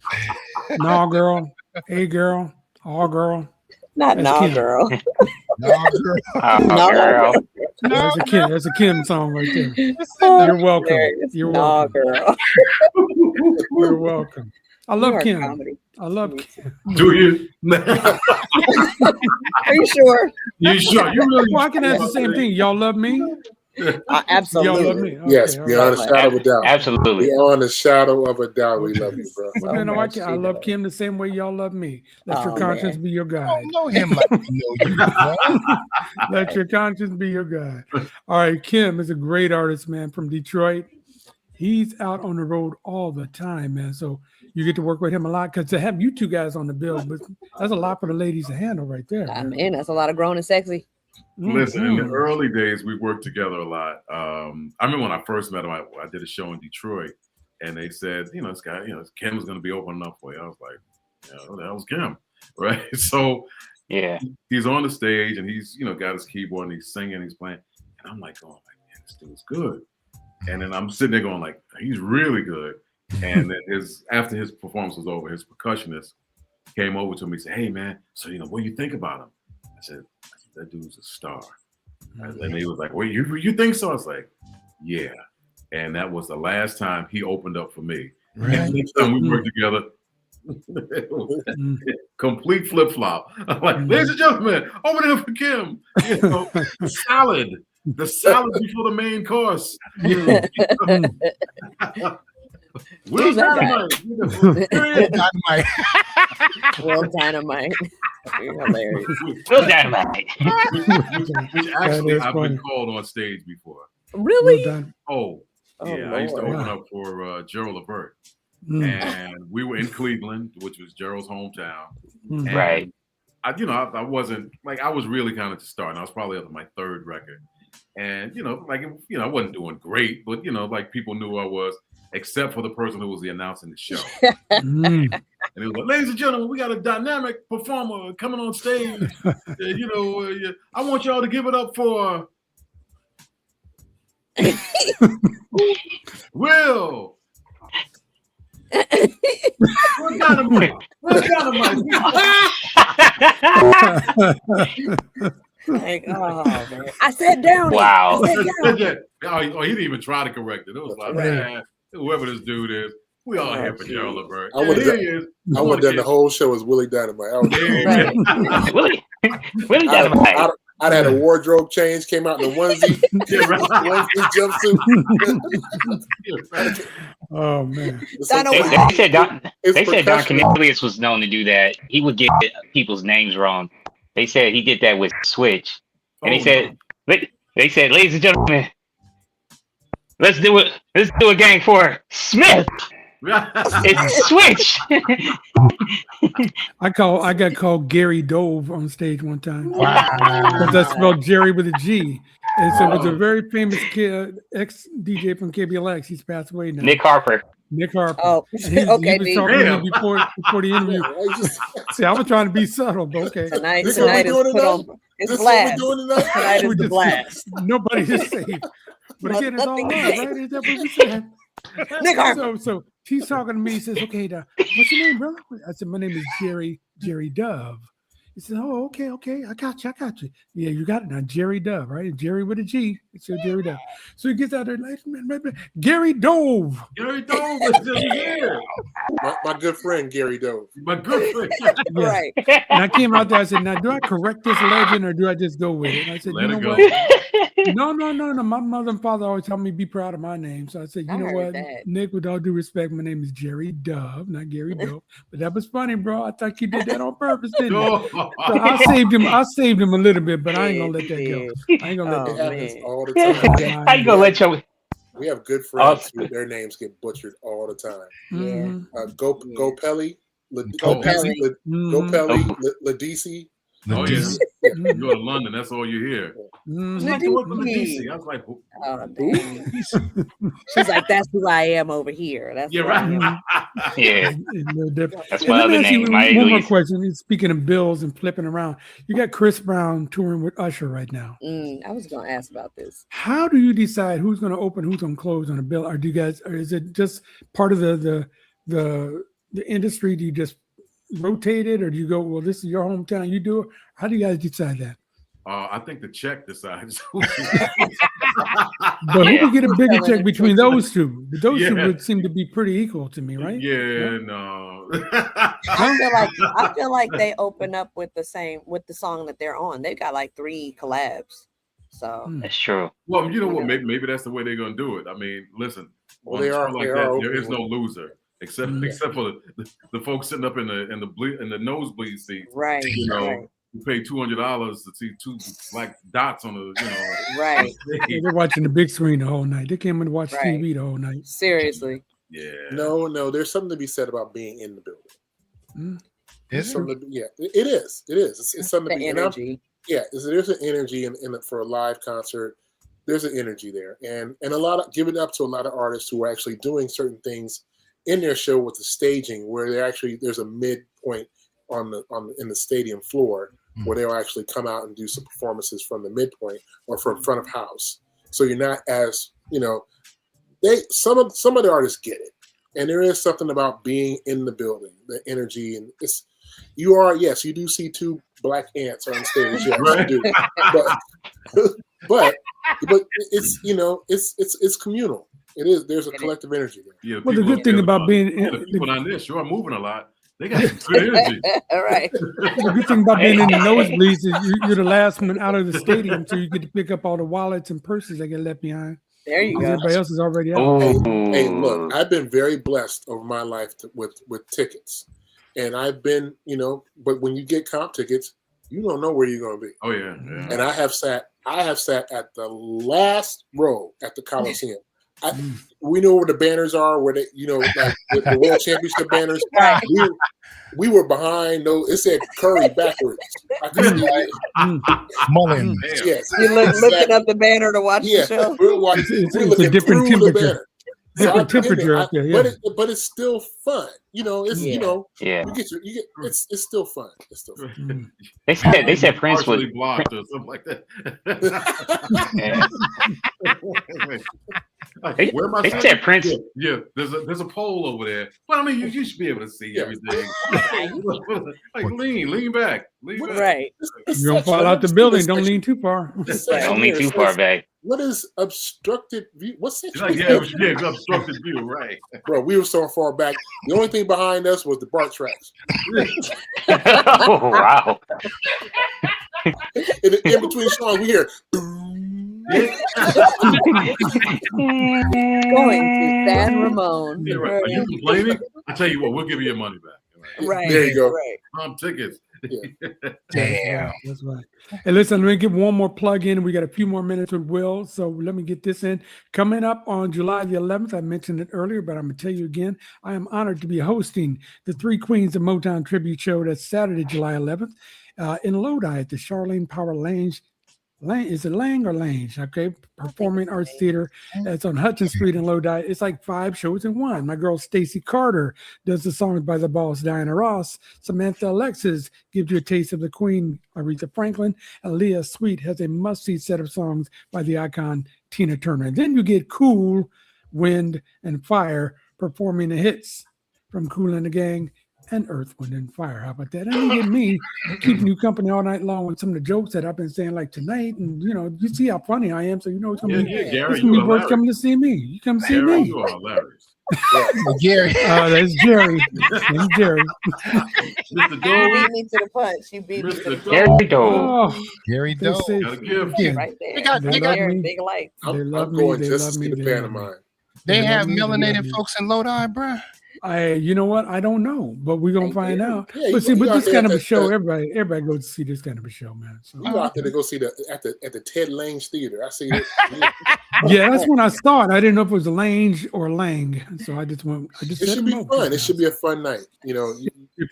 No, girl. Hey, girl. Oh, girl. Not That's no, Kim. girl. No, girl. No, girl. That's a Kim song right there. You're welcome. You're No, welcome. girl. You're welcome. I love You are Kim. comedy. I love Kim. Do you? Are you sure? You sure? You really? Well, I can ask the same thing. Y'all love me? Absolutely. Y'all love me? Okay, Yes, all beyond a right. shadow of a doubt. Absolutely. Beyond a shadow of a doubt, we love you, bro. Well, then I love Kim the same way y'all love me. Let your conscience man. be your I guide. don't know him like you know you, bro. Let your conscience be your guide. All right, Kim is a great artist, man, from Detroit. He's out on the road all the time, man. So you get to work with him a lot because to have you two guys on the bill, but that's a lot for the ladies to handle right there. I mean, that's a lot of grown and sexy. Listen, in the early days, we worked together a lot. I remember when I first met him, I did a show in Detroit, and they said, this guy, Kim is going to be opening up for you. I was like, who the hell's Kim? Right? So yeah, he's on the stage, and he's, got his keyboard, and he's singing, he's playing. And I'm like, oh, man, this dude's good. And then I'm sitting there going like, he's really good. And then after his performance was over, his percussionist came over to me and said, hey, man, so, what do you think about him? I said, that dude's a star. And he was like, well, you think so? I was like, yeah. And that was the last time he opened up for me. Right. And next time we worked together, complete flip-flop. I'm like, ladies and gentlemen, over there for Kim. Salad. The salad before the main course. Will Dynamite. Will Dynamite. You're hilarious. Will Dynamite. Which actually I've been called on stage before. Really? Oh yeah. I used to open up for Gerald Levert. And we were in Cleveland, which was Gerald's hometown. And right. I wasn't like, I was really kind of just starting. I was probably up to my third record. And, I wasn't doing great, but, like people knew who I was, except for the person who was announcing the show. And he was like, ladies and gentlemen, we got a dynamic performer coming on stage. I want y'all to give it up for Will. Will Dynamite. Will Dynamite. Like, oh man, I sat down. Wow. Oh, he didn't even try to correct it. It was like, man, whoever this dude is, we all here for Gerald Levert. I would have done the whole show as Willie Dynamite. Willie Dynamite. I'd had a wardrobe change, came out in a onesie, onesie jumpsuit. Oh man! They said Don Cornelius was known to do that. He would get people's names wrong. They said he did that with Switch, and they said, ladies and gentlemen, let's do it. Let's do a gang for Smith. It's Switch. I got called Gary Dove on stage one time because I spelled Jerry with a G, and so it was a very famous ex DJ from KBLX. He's passed away now. Nick Harper. Oh, he was talking to me before the interview. See, I was trying to be subtle, but okay. Tonight is put on. It's blast. Tonight is the blast. Nobody is safe. But again, it's all love, right? Is that what you said? Nick Harper. So he's talking to me. He says, "Okay, what's your name, brother?" I said, "My name is Jerry Dove." He said, "Oh, okay, I got you. Yeah, you got it now, Jerry Dove, right? Jerry with a G. It's your Jerry Dove." So he gets out there, like, Gary Dove. Gary Dove is just here. My good friend Gary Dove. My good friend. Yeah. Right. And I came out there. I said, "Now, do I correct this legend or do I just go with it?" And I said, Let "You it know go. what? No. My mother and father always tell me be proud of my name. So I said, you know what, Nick, with all due respect, my name is Jerry Dove, not Gary Dove. But that was funny, bro. I thought you did that on purpose, didn't you?" So I saved him a little bit, but I ain't gonna let that go. I ain't gonna let that happens all the time. I ain't gonna let you. We have good friends who their names get butchered all the time. Yeah. Go Pelly, Ladisi. Oh yeah, you go to London. That's all you hear. Like you work for Ladisi. I was like, she's like, that's who I am over here. That's right. Yeah, that's my other name. One more question. Speaking of bills and flipping around, you got Chris Brown touring with Usher right now. I was going to ask about this. How do you decide who's going to open, who's going to close on a bill? Or do you guys? Or is it just part of the industry? Do you just rotate it, or do you go, well, this is your hometown, you do it? How do you guys decide that? I think the check decides. But who would get a bigger check between those two? Those two would seem to be pretty equal to me, right? Yeah. No. I feel like they open up with the song that they're on. They've got like 3 collabs. So that's true. Well, you know what? Maybe that's the way they're gonna do it. I mean, listen, well, they are like that. There is no loser. Except for the folks sitting up in the nosebleed seats, right? You know, You pay $200 to see two black dots on the, Right. They're watching the big screen the whole night. They came in to watch TV the whole night. Seriously. Yeah. No. There's something to be said about being in the building. Is it? Yeah, it is. It is. It's something to be. Energy. There's an energy in for a live concert. There's an energy there, and a lot of giving up to a lot of artists who are actually doing certain things in their show with the staging, where there's a midpoint in the stadium floor where they'll actually come out and do some performances from the midpoint or from front of house. So you're not as some of the artists get it, and there is something about being in the building, the energy, and you do see two black ants on stage, yes, right. you do. but it's it's communal. It is. There's a collective energy there. Yeah, Well, the good thing about being people on this, you're moving a lot. They got some good energy. All right. The good thing about being in the nosebleeds is you're the last one out of the stadium, so you get to pick up all the wallets and purses that get left behind. There you go. Everybody else is already out. Hey, look, I've been very blessed over my life with tickets, and I've been, but when you get comp tickets, you don't know where you're going to be. Oh yeah. And I have sat at the last row at the Coliseum. We know where the banners are, where they, like the World Championship banners. We were behind those. It said Curry backwards. I couldn't Mullins. Yes, You're looking up the banner to watch the show. We're looking a different through the temperature. banner. Different temperature up there, yeah. But it's still fun. It's Yeah. it's still fun. It's still fun. They said Prince was blocked or something like that. Where am I? They said Prince. Yeah, there's a pole over there. But I mean, you should be able to see everything. Like lean back. Right. You don't fall out the building. Don't lean too far. Don't lean too far back. What is obstructed view? What's that? It's obstructed view, right? Bro, we were so far back. The only thing behind us was the BART tracks. Oh, wow. In between songs, we hear. Going to San Ramon. Yeah, right. Are you complaining? I tell you what, we'll give you your money back. Right. There you go. Right. Tickets. Yeah. Damn. That's right. Hey, listen, let me get one more plug in. We got a few more minutes with Will, so let me get this in. Coming up on July the 11th, I mentioned it earlier, but I'm going to tell you again, I am honored to be hosting the Three Queens of Motown Tribute Show. That's Saturday, July 11th, in Lodi at the Charlene Power Lange. Is it Lang or Lange? Okay, Performing Arts Theater. It's on Hudson Street in Lodi. It's like 5 shows in one. My girl Stacey Carter does the songs by the boss Diana Ross. Samantha Alexis gives you a taste of the Queen Aretha Franklin. And Leah Sweet has a must-see set of songs by the icon Tina Turner. And then you get Cool, Wind, and Fire performing the hits from Kool and the Gang and Earth, Wind, and Fire. How about that? And you get me keeping you company all night long with some of the jokes that I've been saying like tonight. And, you see how funny I am. So you know it's going to be, Gary, it's gonna be worth coming to see me. You come see Gary, me. you are hilarious. Gary. That's Jerry. That's Jerry. Mr. You Doe. beat me to the punch. You beat me to the Mr. punch. Gary Doe. Oh, Gary they Doe. say- Got a gift. yeah, Right there. They got- Very me. big light. They I'm love going me. They just love to me. see the They love me. pantomime. They have love me. They love melanated me. folks in Lodi, bruh. You know what? I don't know, but we're gonna They find do. out. Yeah, But see, you with out this there kind of a at show, the- everybody goes to see this kind of a show, man. So You out there to go see at the Ted Lange Theater. I see it. yeah, that's when I saw it. I didn't know if it was Lange or Lang, so I just went. I just It set should them be up. fun. It should be a fun night. Be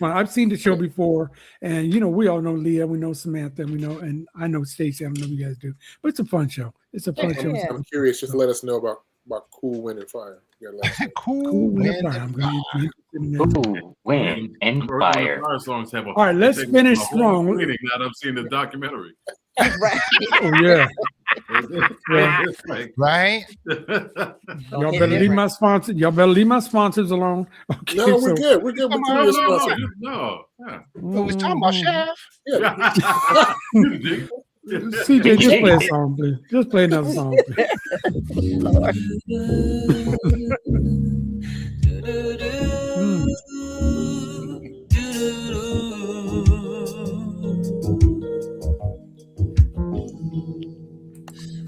fun. I've seen the show before, and we all know Leah, we know Samantha, we know, and I know Stacey. I don't know if you guys do, but it's a fun show. It's a fun show. Yeah. I'm curious. Just let us know about Cool, Wind, and Fire. You gotta let us know. Cool. Cool, Wind, I'm and gonna Fire. Ooh, wind, and fire. Fire songs have All right, let's finish strong. Now that I've seen the documentary. Right. Oh yeah, Yeah. It's like- Right? y'all better leave my sponsors. Y'all better leave my sponsors alone. Okay, No, we're good. We're good with Come on, your no, sponsor. no, yeah. We was talking about Chef. Yeah. CJ, just play a song, please. Just play another song, please.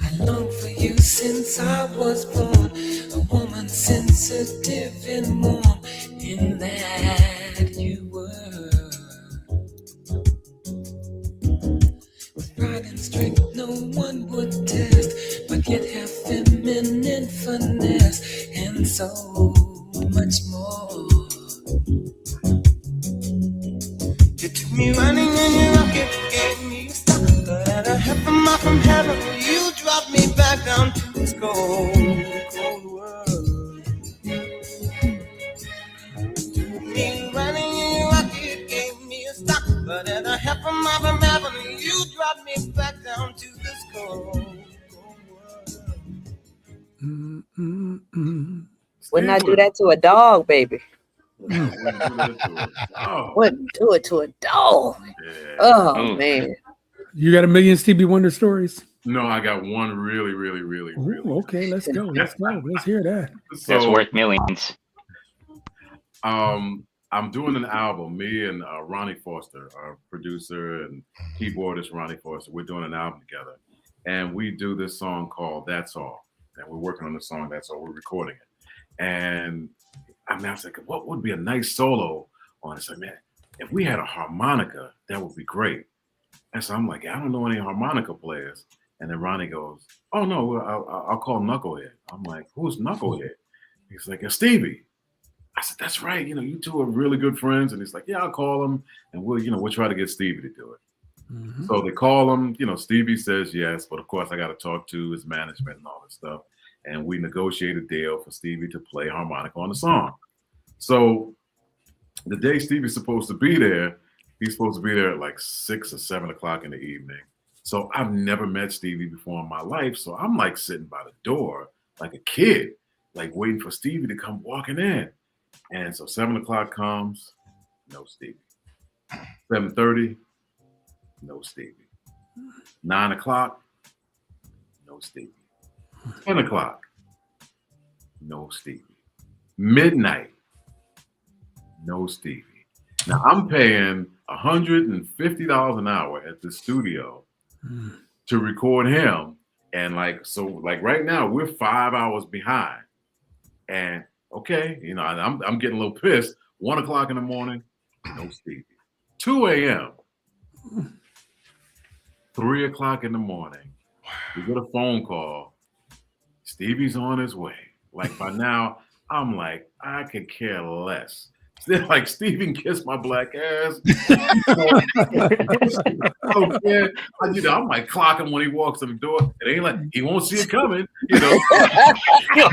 I long for you since I was born, a woman sensitive and warm in that you were. Me running in your rocket gave me a stop, but at a half a mile from heaven, you dropped me back down to this cold, cold world. Me running in your rocket gave me a stop, but at a half a mile from heaven, you dropped me back down to this cold, cold world. Wouldn't I do that to a dog, baby? Wouldn't do it to a dog. Yeah. Oh man. You got a million Stevie Wonder stories? No, I got one really. Ooh, okay, let's go. Let's hear that. So, That's worth millions. I'm doing an album. Me and Ronnie Foster, our producer and keyboardist Ronnie Foster, we're doing an album together. And we do this song called That's All. And we're working on the song That's All. We're recording it. And I was like, what would be a nice solo on it? So, man, if we had a harmonica, that would be great. And so I'm like, I don't know any harmonica players. And then Ronnie goes, oh, no, I'll call Knucklehead. I'm like, who's Knucklehead? He's like, it's Stevie. I said, that's right. You two are really good friends. And he's like, yeah, I'll call him. And we'll try to get Stevie to do it. Mm-hmm. So they call him. Stevie says yes. But, of course, I got to talk to his management and all this stuff. And we negotiate a deal for Stevie to play harmonica on the song. So the day Stevie's supposed to be there, he's supposed to be there at like 6 or 7 o'clock in the evening. So I've never met Stevie before in my life. So I'm like sitting by the door like a kid, like waiting for Stevie to come walking in. And so 7 o'clock comes, no Stevie. 7:30, no Stevie. 9 o'clock, no Stevie. 10 o'clock, no Stevie. Midnight, no Stevie. Now I'm paying $150 an hour at the studio to record him. And like right now we're 5 hours behind. And okay, I'm getting a little pissed. 1 o'clock in the morning, no Stevie. 2 a.m., 3 o'clock in the morning, we get a phone call. Stevie's on his way. Like by now, I'm like, I could care less. They're like, Steven kissed my black ass. Okay. I'm like clocking when he walks in the door. It ain't like he won't see it coming,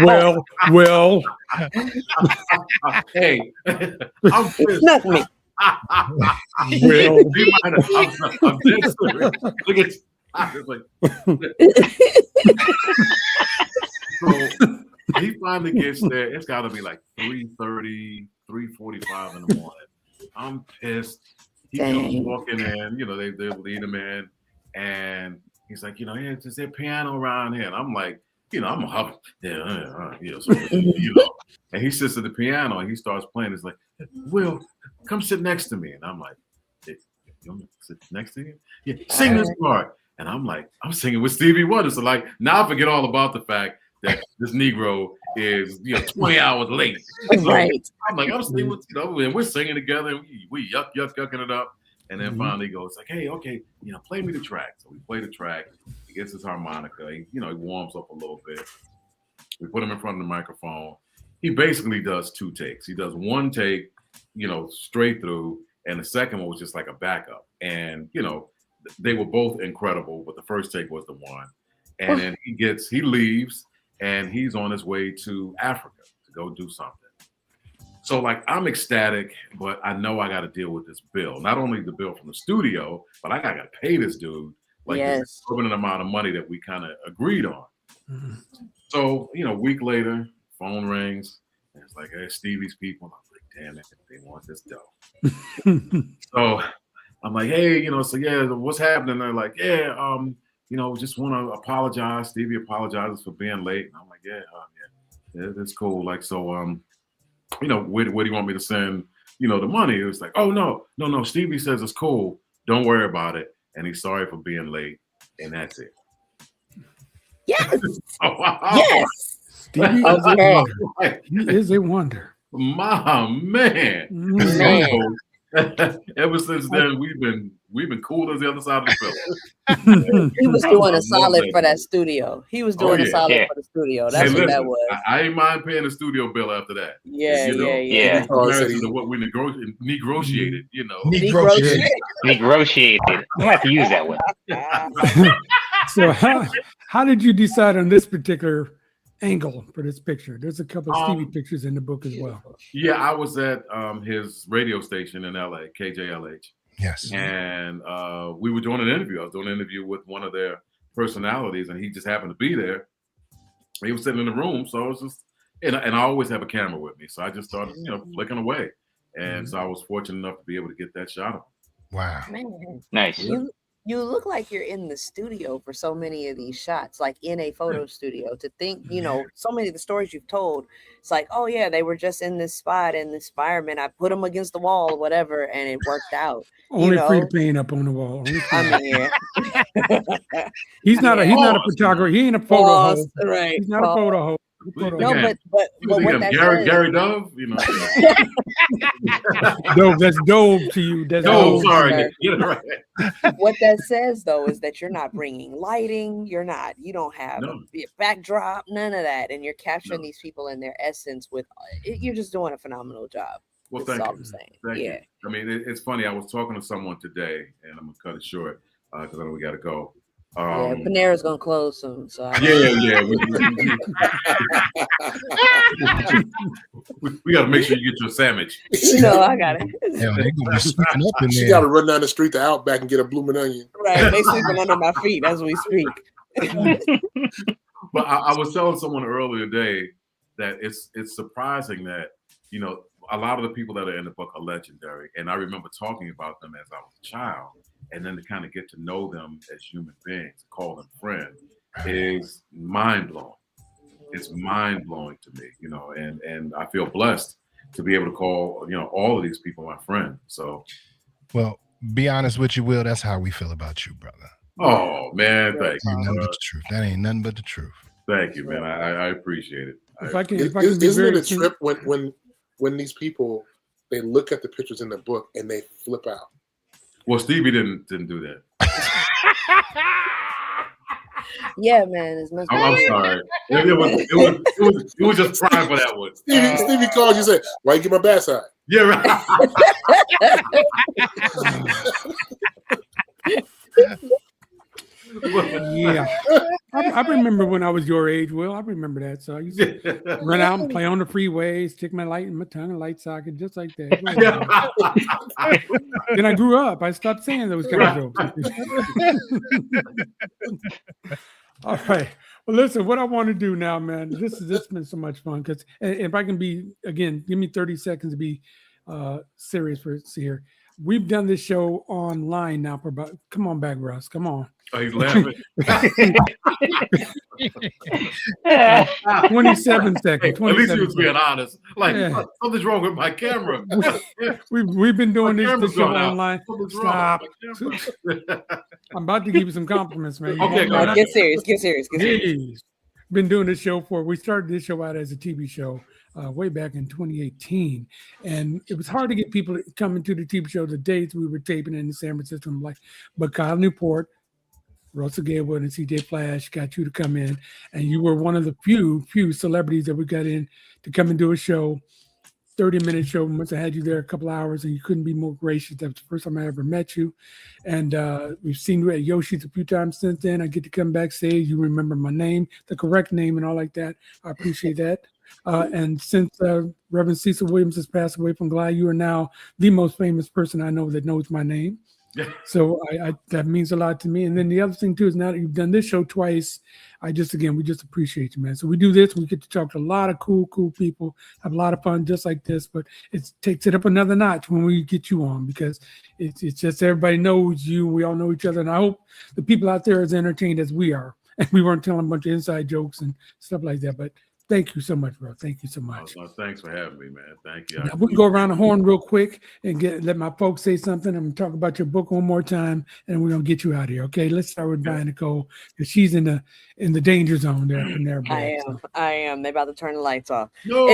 Well. Hey, I'm pissed. Not me. I'm dead serious. Look at so he finally gets there. It's got to be like 3:30, 3:45 in the morning. I'm pissed. He comes walking in. They lead him in, and he's like, hey, is there piano around here? And I'm like, I'm a hub. And he sits at the piano and he starts playing. He's like, Will, come sit next to me. And I'm like, hey, you want me to sit next to you? Yeah, sing this part. And I'm like, I'm singing with Stevie Wonder. So like, now I forget all about the fact that this Negro is 20 hours late. So right. I'm like, I'm singing with, and we're singing together, and we yucking it up. And then finally goes like, hey, okay, play me the track. So we play the track. He gets his harmonica. He warms up a little bit. We put him in front of the microphone. He basically does 2 takes. He does 1 take, straight through, and the second one was just like a backup. And they were both incredible, but the first take was the one. And then he leaves. And he's on his way to Africa to go do something. So like, I'm ecstatic, but I know I got to deal with this bill. Not only the bill from the studio, but I got to pay this dude like this exorbitant amount of money that we kind of agreed on. Mm-hmm. So, a week later, phone rings. And it's like, hey, Stevie's people. I'm like, damn it, they want this dough. So I'm like, hey, so yeah, what's happening? They're like, yeah, just want to apologize. Stevie apologizes for being late. And I'm like, yeah, that's cool. Like, so, where do you want me to send, the money? It was like, oh, no. Stevie says it's cool. Don't worry about it. And he's sorry for being late. And that's it. Yes. Oh, wow. Yes. Stevie is a wonder. He is a wonder. My man. Ever since then, we've been cool as the other side of the pillow. He was doing a solid for that studio. He was doing a solid for the studio. That's Hey, what listen, that was. I ain't mind paying the studio bill after that. Yeah, In comparison to what we negotiated, Negotiated. I'm gonna have to use that one. So how did you decide on this particular angle for this picture? There's a couple of Stevie pictures in the book as well. Yeah, I was at his radio station in LA, KJLH. Yes. And we were doing an interview. I was doing an interview with one of their personalities, and he just happened to be there. He was sitting in the room, so I was just, and I always have a camera with me, so I just started, flicking away. And so I was fortunate enough to be able to get that shot of him. Wow. Man. Nice. You look like you're in the studio for so many of these shots, like in a photo studio. To think, so many of the stories you've told, it's like, oh yeah, they were just in this spot in this environment. I put them against the wall, whatever, and it worked out. Only free paint up on the wall. He's not a photographer. He ain't a photo hoe. Right. He's not a photo hoe. No, but what that Gary Dove, Dove, that's Dove to you. That's Dove. Sorry, get it right. What that says though is that you're not bringing lighting. You don't have a backdrop, none of that, and you're capturing these people in their essence. You're just doing a phenomenal job. Well, That's thank all you. I'm saying. Thank you. I mean, it's funny. I was talking to someone today, and I'm gonna cut it short because I know we got to go. Panera's gonna close soon, so yeah. We got to make sure you get your sandwich. I got it. Hell, they gonna be sweeping up in there. She got to run down the street to Outback and get a blooming onion. Right, they sleeping under my feet as we speak. But I was telling someone earlier today that it's surprising that a lot of the people that are in the book are legendary, and I remember talking about them as I was a child. And then to kind of get to know them as human beings, call them friends, is mind-blowing. It's mind-blowing to me, and I feel blessed to be able to call, all of these people my friend. So, well, be honest with you, Will, that's how we feel about you, brother. Oh, man, thank you. Nothing but the truth. That ain't nothing but the truth. Thank you, man. I appreciate it. Isn't it a trip when these people, they look at the pictures in the book and they flip out? Well, Stevie didn't do that. Yeah, man. I'm sorry. It was just prime for that one. Stevie called you and said, "Why you get my backside?" Yeah, right. Yeah, I remember when I was your age, Will. I remember that. So I used to run out and play on the freeway, stick my light in my tongue, a light socket, just like that. Then I grew up. I stopped saying those kind of jokes. All right. Well, listen, what I want to do now, man, this has been so much fun. Because if I can be, again, give me 30 seconds to be serious for here. We've done this show online now for about, come on back, Russ. Come on. Oh, he's laughing. 27 seconds. 27 At least he was being honest. Like, something's wrong with my camera. We've been doing this show online. Stop. I'm about to give you some compliments, man. Okay, get serious. Been doing this show we started this show out as a TV show way back in 2018, and it was hard to get people to come into the TV show the dates we were taping in San Francisco. But Kyle Newport, Russell Gaywood, and CJ Flash got you to come in, and you were one of the few celebrities that we got in to come and do a show, 30-minute show. Once I had you there a couple hours, and you couldn't be more gracious. That was the first time I ever met you, and we've seen you at Yoshi's a few times since then. I get to come backstage. You remember my name, the correct name, and all like that. I appreciate that. And since Reverend Cecil Williams has passed away from Glide, you are now the most famous person I know that knows my name. So I that means a lot to me. And then the other thing too is now that you've done this show twice, we just appreciate you, man. So we do this, we get to talk to a lot of cool people, have a lot of fun just like this, but it takes it up another notch when we get you on, because it's just everybody knows you, we all know each other, and I hope the people out there are as entertained as we are. And we weren't telling a bunch of inside jokes and stuff like that. But Thank you so much, bro. Thank you so much. Thanks for having me, man. Thank you. Now, we can go around the horn real quick and let my folks say something. I'm gonna talk about your book one more time, and we're gonna get you out of here. Okay, let's start with Brian Nicole, because she's in the danger zone there. I am. They're about to turn the lights off. No,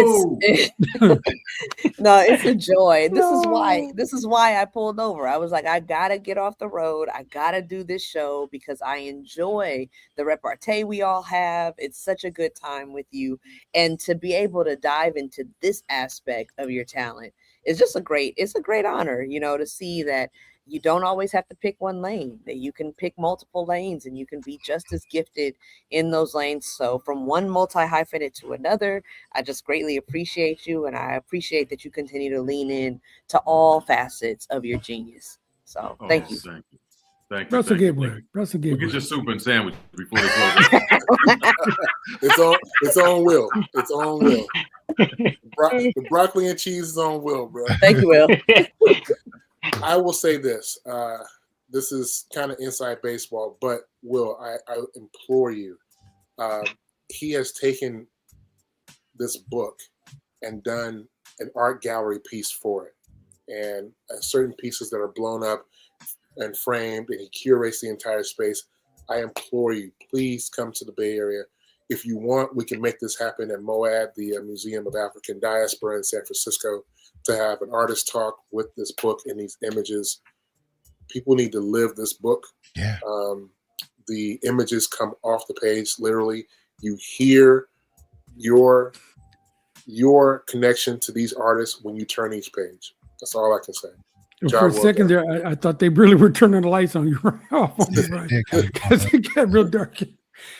no, it's a joy. This is why I pulled over. I was like, I gotta get off the road. I gotta do this show because I enjoy the repartee we all have. It's such a good time with you. And to be able to dive into this aspect of your talent is just it's a great honor, to see that you don't always have to pick one lane, that you can pick multiple lanes and you can be just as gifted in those lanes. So from one multi-hyphenate to another, I just greatly appreciate you. And I appreciate that you continue to lean in to all facets of your genius. So thank you. Thank you. That's a good word. That's a good word. Get your soup and sandwich before they close. It's on Will. It's on Will. The broccoli and cheese is on Will, bro. Thank you, Will. I will say this. This is kind of inside baseball, but Will, I implore you. He has taken this book and done an art gallery piece for it. And certain pieces that are blown up and framed, and he curates the entire space. I implore you, please come to the Bay Area. If you want, we can make this happen at MOAD, the Museum of African Diaspora in San Francisco, to have an artist talk with this book and these images. People need to live this book. Yeah. The images come off the page, literally. You hear your connection to these artists when you turn each page. That's all I can say. For a second there, I thought they really were turning the lights on you right off. Because it got real dark.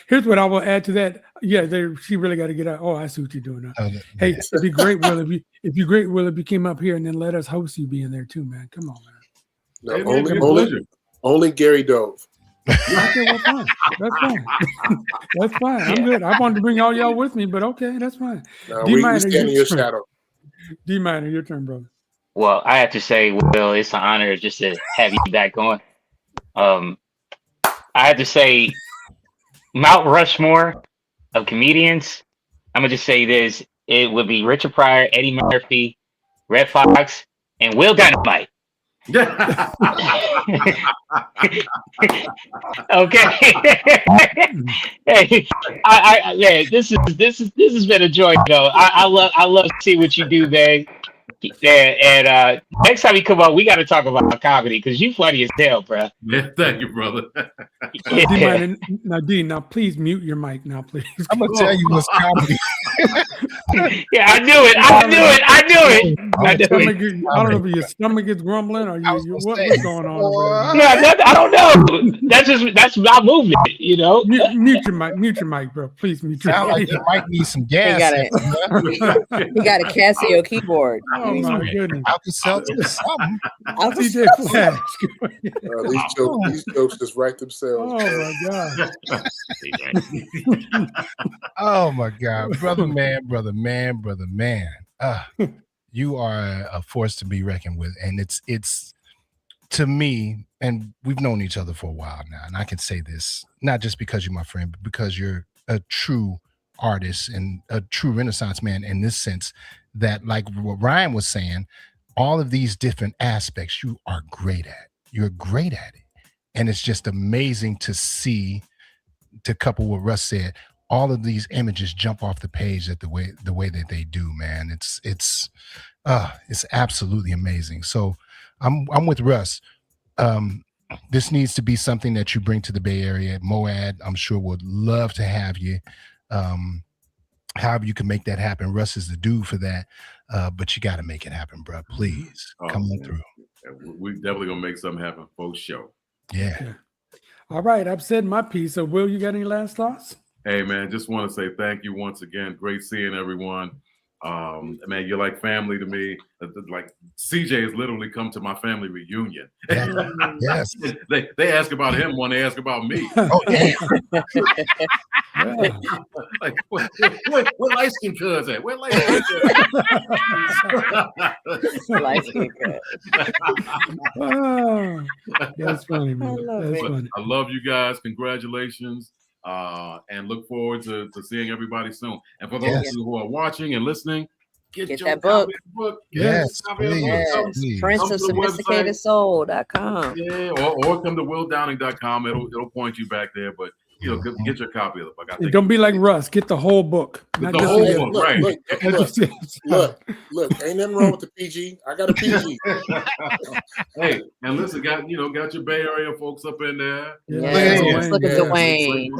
Here's what I will add to that. Yeah, she really got to get out. Oh, I see what you're doing now. Hey, it'd be great, Will, if you came up here and then let us host you being there too, man. Come on, man. No, only Gary Dove. Okay, well, fine. That's fine. That's fine. I'm good. I wanted to bring all y'all with me, but okay, that's fine. No, we stand in your shadow. D-Minor, your turn, brother. Well, I have to say, Will, it's an honor just to have you back on. I have to say, Mount Rushmore of comedians, I'm going to just say this. It would be Richard Pryor, Eddie Murphy, Red Fox, and Will Dynamite. Okay. Hey, this has been a joy, though. I love to see what you do, man. And next time you come on, we got to talk about comedy because you funny as hell, bro. Yeah, thank you, brother. Now please mute your mic now, please. I'm gonna tell you what's comedy. Yeah, I knew it. I don't know if your stomach is grumbling or what's going on. Yeah, I don't know. That's my movement, Mute your mic, bro. Please mute your mic. Like you might need some gas. He got a Casio keyboard. Oh my goodness! Something. DJ Flash. These jokes just write themselves. Oh my God. Oh my God, brother man. You are a force to be reckoned with, and it's to me, and we've known each other for a while now, and I can say this not just because you're my friend, but because you're a true artist and a true Renaissance man in this sense that, like what Ryan was saying, all of these different aspects you are great at. You're great at it. And it's just amazing to see, to couple what Russ said, all of these images jump off the page the way that they do, man. It's absolutely amazing. So I'm with Russ. This needs to be something that you bring to the Bay Area. MOAD, I'm sure, would love to have you. However you can make that happen. Russ is the dude for that. But you got to make it happen, bro. Please come on through. We're definitely going to make something happen for show. Yeah. All right. I've said my piece. So Will, you got any last thoughts? Hey, man, just want to say thank you once again. Great seeing everyone. Man, you're like family to me. Like CJ has literally come to my family reunion. Yes. They ask about him when they ask about me. Oh, yeah. Like, what light skin cuz at? Where light skin cuz? Oh, that's funny, man. That's funny. I love you guys. Congratulations. and look forward to seeing everybody soon. And for those of you who are watching and listening, get your that copy book. of the book. Yes, PrinceOfSophisticatedSoul.com. Yeah, or come to WillDowning.com. It'll point you back there, but get your copy of the book. And don't be like Russ. Get the whole book. Get the whole book, right? Look, ain't nothing wrong with the PG. I got a PG. Hey, and listen, got your Bay Area folks up in there. Yes. Look at Dwayne.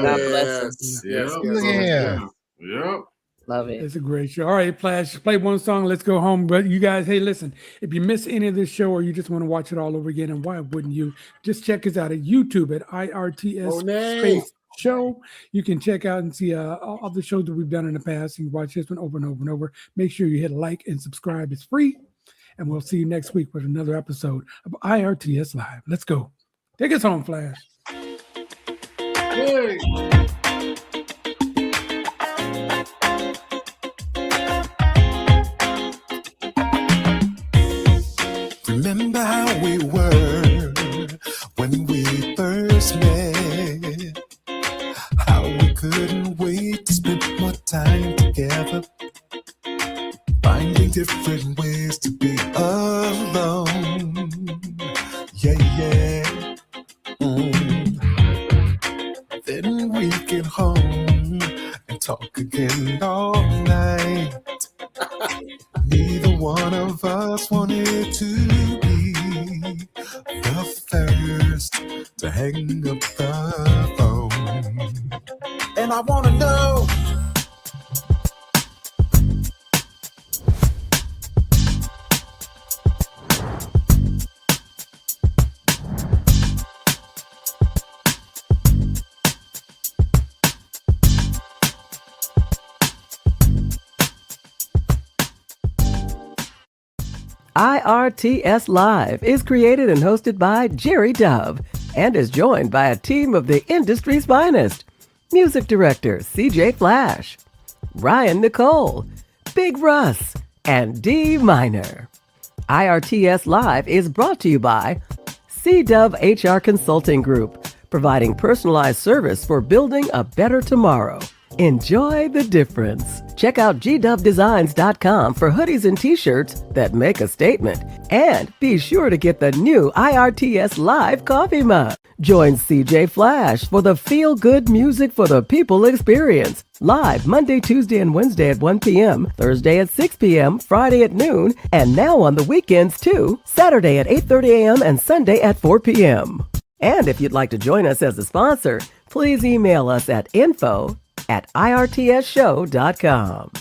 God bless him. Yep. Love it. It's a great show. All right, Flash, play one song. Let's go home. But you guys, hey, listen, if you miss any of this show or you just want to watch it all over again, and why wouldn't you? Just check us out at YouTube at IRTS Space Show. You can check out and see all the shows that we've done in the past. You can watch this one over and over and over. Make sure you hit like and subscribe. It's free. And we'll see you next week with another episode of IRTS Live. Let's go. Take us home, Flash. Yay. Remember how we were when we first met? How we couldn't wait to spend more time together, finding different ways to be alone. Yeah. Then we get home and talk again all night. Neither one of us wanted to be the first to hang up the phone. And I want to know, IRTS Live is created and hosted by Jerry Dove and is joined by a team of the industry's finest. Music director CJ Flash, Ryan Nicole, Big Russ, and D Minor. IRTS Live is brought to you by C-Dove HR Consulting Group, providing personalized service for building a better tomorrow. Enjoy the difference. Check out gdovedesigns.com for hoodies and t-shirts that make a statement. And be sure to get the new IRTS Live coffee mug. Join CJ Flash for the feel-good music for the people experience. Live Monday, Tuesday, and Wednesday at 1 p.m., Thursday at 6 p.m., Friday at noon, and now on the weekends too, Saturday at 8:30 a.m. and Sunday at 4 p.m. And if you'd like to join us as a sponsor, please email us at info@irtsshow.com.